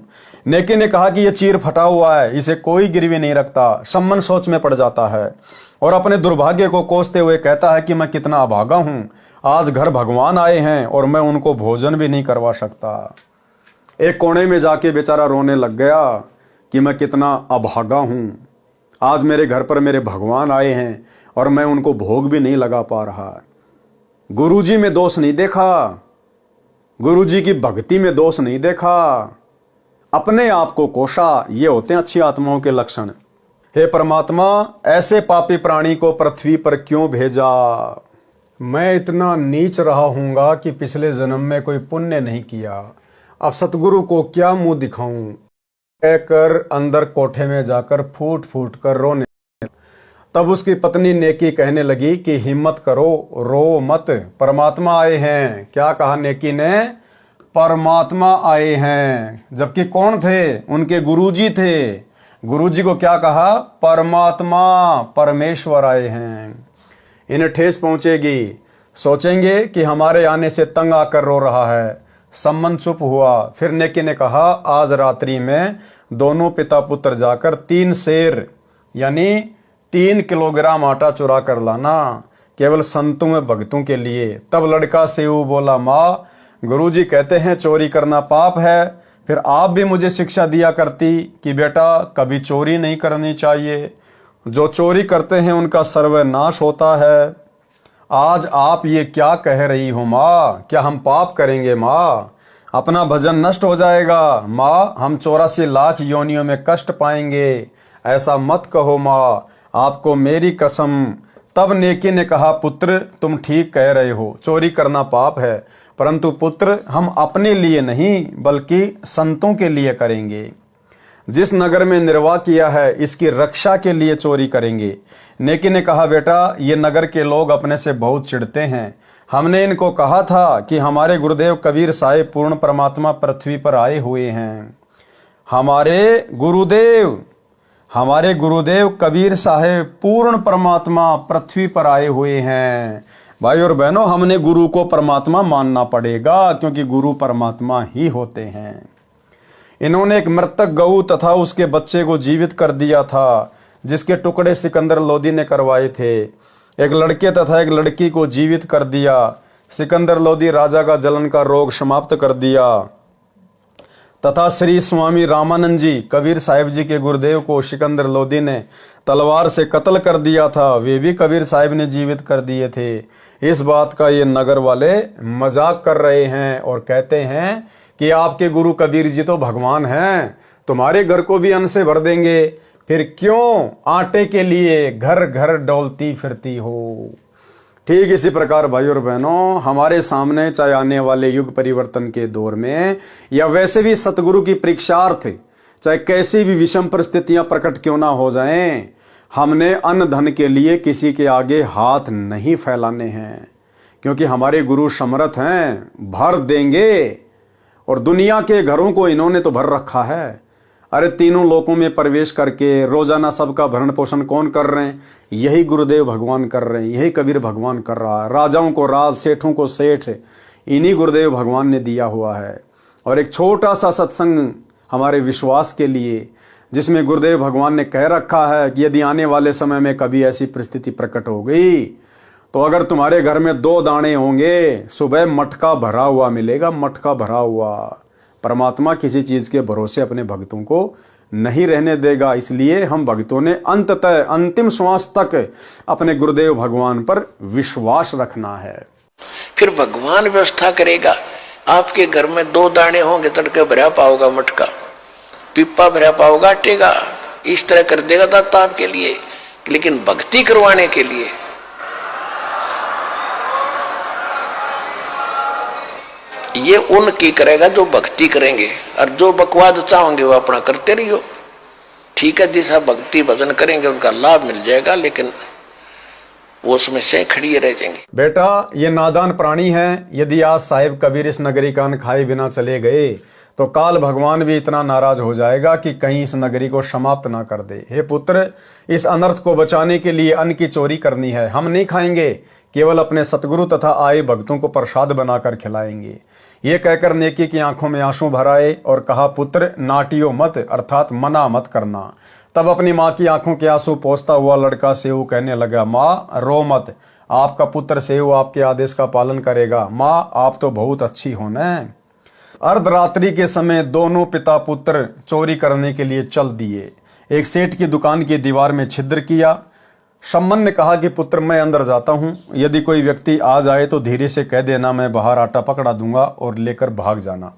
नेकी ने कहा कि यह चीर फटा हुआ है, इसे कोई गिरवी नहीं रखता। सम्मन सोच में पड़ जाता है और अपने दुर्भाग्य को कोसते हुए कहता है कि मैं कितना अभागा हूं, आज घर भगवान आए हैं और मैं उनको भोजन भी नहीं करवा सकता। एक कोने में जाके बेचारा रोने लग गया कि मैं कितना अभागा हूं, आज मेरे घर पर मेरे भगवान आए हैं और मैं उनको भोग भी नहीं लगा पा रहा। गुरुजी में दोष नहीं देखा, गुरुजी की भक्ति में दोष नहीं देखा, अपने आप को कोसा। ये होते हैं अच्छी आत्माओं के लक्षण। हे परमात्मा, ऐसे पापी प्राणी को पृथ्वी पर क्यों भेजा। मैं इतना नीच रहा हूंगा कि पिछले जन्म में कोई पुण्य नहीं किया, अब सतगुरु को क्या मुंह दिखाऊं, कहकर अंदर कोठे में जाकर फूट फूट कर रोने। तब उसकी पत्नी नेकी कहने लगी कि हिम्मत करो, रो मत, परमात्मा आए हैं। क्या कहा नेकी ने? परमात्मा आए हैं। जबकि कौन थे? उनके गुरुजी थे। गुरुजी को क्या कहा? परमात्मा, परमेश्वर आए हैं। इन्हें ठेस पहुंचेगी, सोचेंगे कि हमारे आने से तंग आकर रो रहा है। सम्मन चुप हुआ। फिर नेकी ने कहा, आज रात्रि में दोनों पिता पुत्र जाकर 3 सेर यानी 3 किलोग्राम आटा चुरा कर लाना, केवल संतों में भक्तों के लिए। तब लड़का सेऊ बोला, माँ गुरुजी कहते हैं चोरी करना पाप है, फिर आप भी मुझे शिक्षा दिया करती कि बेटा कभी चोरी नहीं करनी चाहिए, जो चोरी करते हैं उनका सर्वनाश होता है। आज आप ये क्या कह रही हो माँ, क्या हम पाप करेंगे माँ? अपना भजन नष्ट हो जाएगा माँ, हम 84 लाख योनियों में कष्ट पाएंगे, ऐसा मत कहो माँ, आपको मेरी कसम। तब नेकी ने कहा, पुत्र तुम ठीक कह रहे हो, चोरी करना पाप है, परंतु पुत्र हम अपने लिए नहीं बल्कि संतों के लिए करेंगे। जिस नगर में निर्वाह किया है इसकी रक्षा के लिए चोरी करेंगे। नेकी ने कहा, बेटा ये नगर के लोग अपने से बहुत चिढ़ते हैं, हमने इनको कहा था कि हमारे गुरुदेव कबीर साहिब पूर्ण परमात्मा पृथ्वी पर आए हुए हैं। हमारे गुरुदेव कबीर साहिब पूर्ण परमात्मा पृथ्वी पर आए हुए हैं। भाई और बहनों, हमने गुरु को परमात्मा मानना पड़ेगा, क्योंकि गुरु परमात्मा ही होते हैं। इन्होंने एक मृतक गऊ तथा उसके बच्चे को जीवित कर दिया था, जिसके टुकड़े सिकंदर लोदी ने करवाए थे। एक लड़के तथा एक लड़की को जीवित कर दिया। सिकंदर लोदी राजा का जलन का रोग समाप्त कर दिया तथा श्री स्वामी रामानंद जी कबीर साहिब जी के गुरुदेव को सिकंदर लोदी ने तलवार से कत्ल कर दिया था, वे भी कबीर साहिब ने जीवित कर दिए थे। इस बात का ये नगर वाले मजाक कर रहे हैं और कहते हैं कि आपके गुरु कबीर जी तो भगवान हैं, तुम्हारे घर को भी अन्न से भर देंगे, फिर क्यों आटे के लिए घर घर डोलती फिरती हो। ठीक इसी प्रकार भाई और बहनों, हमारे सामने चाहे आने वाले युग परिवर्तन के दौर में या वैसे भी सतगुरु की परीक्षार्थ चाहे कैसी भी विषम परिस्थितियां प्रकट क्यों ना हो जाएं, हमने अन्न धन के लिए किसी के आगे हाथ नहीं फैलाने हैं, क्योंकि हमारे गुरु समर्थ हैं, भर देंगे। और दुनिया के घरों को इन्होंने तो भर रखा है। अरे तीनों लोकों में प्रवेश करके रोजाना सबका भरण पोषण कौन कर रहे हैं? यही गुरुदेव भगवान कर रहे हैं, यही कबीर भगवान कर रहा है। राजाओं को राज, सेठों को सेठ, इन्हीं गुरुदेव भगवान ने दिया हुआ है। और एक छोटा सा सत्संग हमारे विश्वास के लिए, जिसमें गुरुदेव भगवान ने कह रखा है कि यदि आने वाले समय में कभी ऐसी परिस्थिति प्रकट हो गई तो अगर तुम्हारे घर में 2 दाने होंगे, सुबह मटका भरा हुआ मिलेगा, मटका भरा हुआ। परमात्मा किसी चीज के भरोसे अपने भक्तों को नहीं रहने देगा। इसलिए हम भक्तों ने अंततः अंतिम श्वास तक अपने गुरुदेव भगवान पर विश्वास रखना है। फिर भगवान व्यवस्था करेगा। आपके घर में 2 दाने होंगे, तड़के भरा पाओगा मटका, पिप्पा भरा पाओगा आटे का, इस तरह कर देगा दाता आपके लिए। लेकिन भक्ति करवाने के लिए ये उनकी करेगा जो भक्ति करेंगे, और जो बकवाद चाहोगे वो अपना करते रहियो। ठीक है, जैसा भक्ति भजन करेंगे उनका लाभ मिल जाएगा, लेकिन वो समस्याएं खड़ी रह जाएंगी। बेटा ये नादान प्राणी है, यदि आज साहिब कबीर इस नगरी का अन्न खाए बिना चले गए तो काल भगवान भी इतना नाराज हो जाएगा कि कहीं इस नगरी को समाप्त ना कर दे। हे पुत्र, इस अनर्थ को बचाने के लिए अन्न की चोरी करनी है। हम नहीं खाएंगे, केवल अपने सतगुरु तथा आए भक्तों को प्रसाद बनाकर खिलाएंगे। ये कहकर नेकी की आंखों में आंसू भराए और कहा, पुत्र नाटियो मत, अर्थात मना मत करना। तब अपनी माँ की आंखों के आंसू पोंछता हुआ लड़का सेऊ कहने लगा, माँ रो मत, आपका पुत्र सेऊ आपके आदेश का पालन करेगा। माँ आप तो बहुत अच्छी हो न। अर्धरात्रि के समय दोनों पिता पुत्र चोरी करने के लिए चल दिए। एक सेठ की दुकान की दीवार में छिद्र किया। सम्मन ने कहा कि पुत्र मैं अंदर जाता हूं, यदि कोई व्यक्ति आ जाए तो धीरे से कह देना, मैं बाहर आटा पकड़ा दूंगा और लेकर भाग जाना।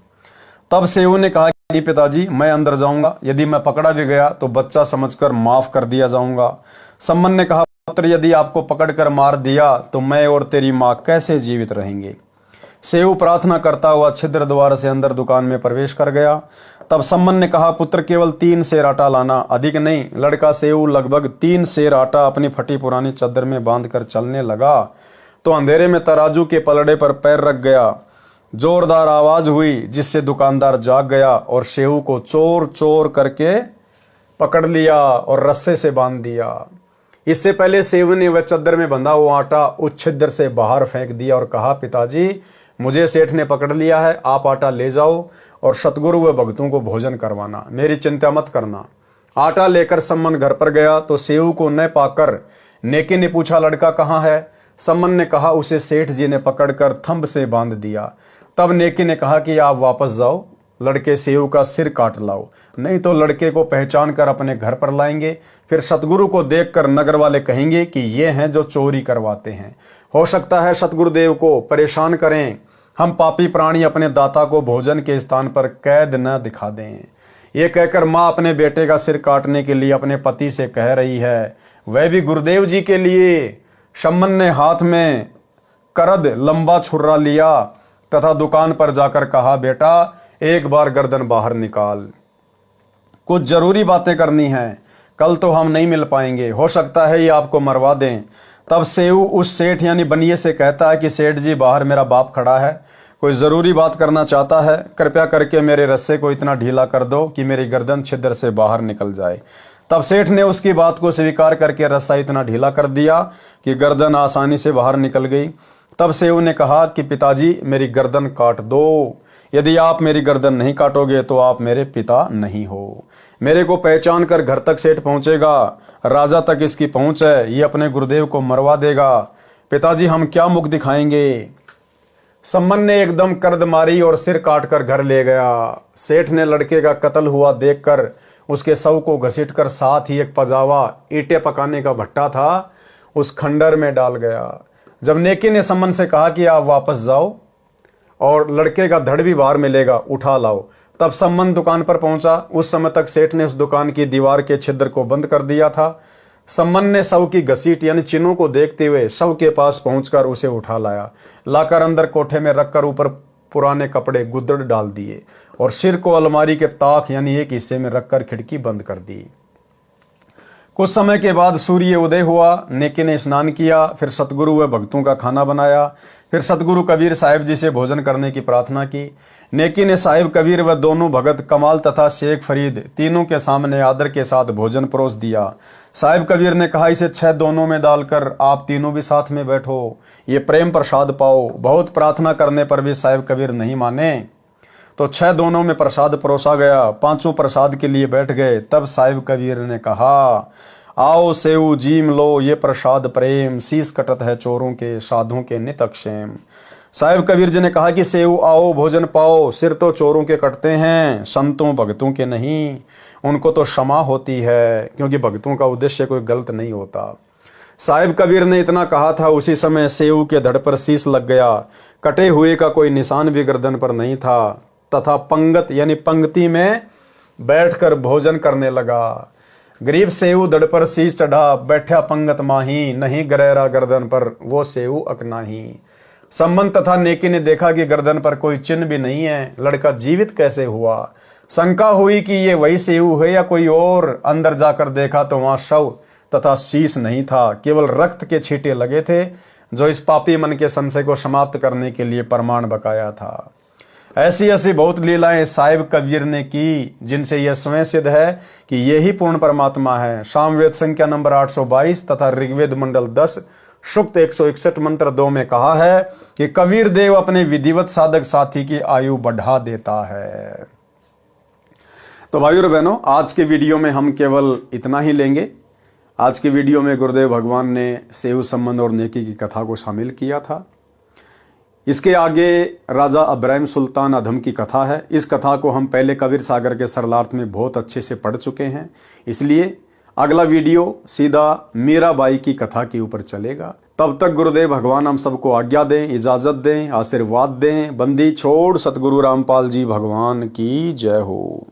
तब सेऊ ने कहा कि पिताजी मैं अंदर जाऊंगा, यदि मैं पकड़ा भी गया तो बच्चा समझकर माफ कर दिया जाऊंगा। सम्मन ने कहा, पुत्र यदि आपको पकड़कर मार दिया तो मैं और तेरी माँ कैसे जीवित रहेंगे? सेऊ प्रार्थना करता हुआ छिद्र द्वार से अंदर दुकान में प्रवेश कर गया। तब सम्मन ने कहा, पुत्र केवल 3 सेर आटा लाना, अधिक नहीं। लड़का सेऊ लगभग 3 सेर आटा अपनी फटी पुरानी चादर में बांधकर चलने लगा तो अंधेरे में तराजू के पलड़े पर पैर रख गया। जोरदार आवाज हुई जिससे दुकानदार जाग गया और सेऊ को चोर चोर करके पकड़ लिया और रस्से से बांध दिया। इससे पहले सेऊ ने वह चादर में बंधा हुआ आटा उस छिद्र से बाहर फेंक दिया और कहा, पिताजी मुझे सेठ ने पकड़ लिया है, आप आटा ले जाओ और सतगुरु व भक्तों को भोजन करवाना, मेरी चिंता मत करना। आटा लेकर सम्मन घर पर गया तो सेऊ को न पाकर नेकी ने पूछा, लड़का कहाँ है? सम्मन ने कहा उसे सेठ जी ने पकड़कर थंब से बांध दिया। तब नेकी ने कहा कि आप वापस जाओ, लड़के सेऊ का सिर काट लाओ, नहीं तो लड़के को पहचान कर अपने घर पर लाएंगे। फिर सतगुरु को देखकर नगर वाले कहेंगे कि ये हैं जो चोरी करवाते हैं। हो सकता है सतगुरुदेव को परेशान करें, हम पापी प्राणी अपने दाता को भोजन के स्थान पर कैद न दिखा दें। ये कहकर माँ अपने बेटे का सिर काटने के लिए अपने पति से कह रही है, वह भी गुरुदेव जी के लिए। सम्मन ने हाथ में करद लंबा छुर्रा लिया तथा दुकान पर जाकर कहा, बेटा एक बार गर्दन बाहर निकाल, कुछ जरूरी बातें करनी है, कल तो हम नहीं मिल पाएंगे, हो सकता है ये आपको मरवा दें। तब सेऊ उस सेठ यानी बनिए से कहता है कि सेठ जी बाहर मेरा बाप खड़ा है, कोई जरूरी बात करना चाहता है, कृपया करके मेरे रस्से को इतना ढीला कर दो कि मेरी गर्दन छिद्र से बाहर निकल जाए। तब सेठ ने उसकी बात को स्वीकार करके रस्सा इतना ढीला कर दिया कि गर्दन आसानी से बाहर निकल गई। तब सेऊ ने कहा कि पिताजी मेरी गर्दन काट दो, यदि आप मेरी गर्दन नहीं काटोगे तो आप मेरे पिता नहीं हो। मेरे को पहचान कर घर तक सेठ पहुंचेगा, राजा तक इसकी पहुंच है, ये अपने गुरुदेव को मरवा देगा। पिताजी हम क्या मुख दिखाएंगे। सम्मन ने एकदम कर्द मारी और सिर काटकर घर ले गया। सेठ ने लड़के का कत्ल हुआ देखकर उसके शव को घसीटकर साथ ही एक पजावा ईंटें पकाने का भट्टा था उस खंडर में डाल गया। जब नेकी ने सम्मन से कहा कि आप वापस जाओ और लड़के का धड़ भी बाहर मिलेगा, उठा लाओ, तब सम्मन दुकान पर पहुंचा। उस समय तक सेठ ने उस दुकान की दीवार के छिद्र को बंद कर दिया था। सम्मन ने शव की घसीट यानी चिन्हों को देखते हुए शव के पास पहुंचकर उसे उठा लाया, लाकर अंदर कोठे में रखकर ऊपर पुराने कपड़े गुद्दड़ डाल दिए और सिर को अलमारी के ताक यानी एक हिस्से में रखकर खिड़की बंद कर दी। कुछ समय के बाद सूर्य उदय हुआ। नेकी ने स्नान किया, फिर सतगुरु व भक्तों का खाना बनाया, फिर सतगुरु कबीर साहिब जी से भोजन करने की प्रार्थना की। नेकी ने साहिब कबीर व दोनों भगत कमाल तथा शेख फरीद तीनों के सामने आदर के साथ भोजन परोस दिया। साहिब कबीर ने कहा, इसे 6 दोनों में डालकर आप तीनों भी साथ में बैठो, ये प्रेम प्रसाद पाओ। बहुत प्रार्थना करने पर भी साहिब कबीर नहीं माने तो 6 दोनों में प्रसाद परोसा गया। 5 प्रसाद के लिए बैठ गए। तब साहिब कबीर ने कहा, आओ सेऊ जीम लो, ये प्रसाद प्रेम, शीश कटत है चोरों के, साधुओं के नित अक्षेम। साहिब कबीर जी ने कहा कि सेऊ आओ भोजन पाओ, सिर तो चोरों के कटते हैं, संतों भक्तों के नहीं, उनको तो क्षमा होती है, क्योंकि भक्तों का उद्देश्य कोई गलत नहीं होता। साहिब कबीर ने इतना कहा था, उसी समय सेऊ के धड़ पर शीश लग गया। कटे हुए का कोई निशान भी गर्दन पर नहीं था तथा पंगत यानी पंक्ति में बैठकर भोजन करने लगा। गरीब सेऊ धड़ पर शीश चढ़ा, बैठा पंगत माही, नहीं गरेरा गर्दन पर वो सेऊ अकनाही। सम्मन तथा नेकी ने देखा कि गर्दन पर कोई चिन्ह भी नहीं है, लड़का जीवित कैसे हुआ। शंका हुई कि ये वही सेऊ है या कोई और। अंदर जाकर देखा तो वहां शव तथा शीश नहीं था, केवल रक्त के छींटे लगे थे, जो इस पापी मन के संशय को समाप्त करने के लिए प्रमाण बकाया था। ऐसी ऐसी बहुत लीलाएं साहिब कबीर ने की, जिनसे यह स्वयं सिद्ध है कि यही पूर्ण परमात्मा है। सामवेद संख्या नंबर 822 तथा ऋग्वेद मंडल 10 सूक्त 161 मंत्र 2 में कहा है कि कबीर देव अपने विधिवत साधक साथी की आयु बढ़ा देता है। तो भाइयों और बहनों, आज के वीडियो में हम केवल इतना ही लेंगे। आज के वीडियो में गुरुदेव भगवान ने सेऊ सम्मन और नेकी की कथा को शामिल किया था। इसके आगे राजा अब्राहिम सुल्तान अधम की कथा है। इस कथा को हम पहले कबीर सागर के सरलार्थ में बहुत अच्छे से पढ़ चुके हैं, इसलिए अगला वीडियो सीधा मीराबाई की कथा के ऊपर चलेगा। तब तक गुरुदेव भगवान हम सबको आज्ञा दें, इजाजत दें, आशीर्वाद दें। बंदी छोड़ सतगुरु रामपाल जी भगवान की जय हो।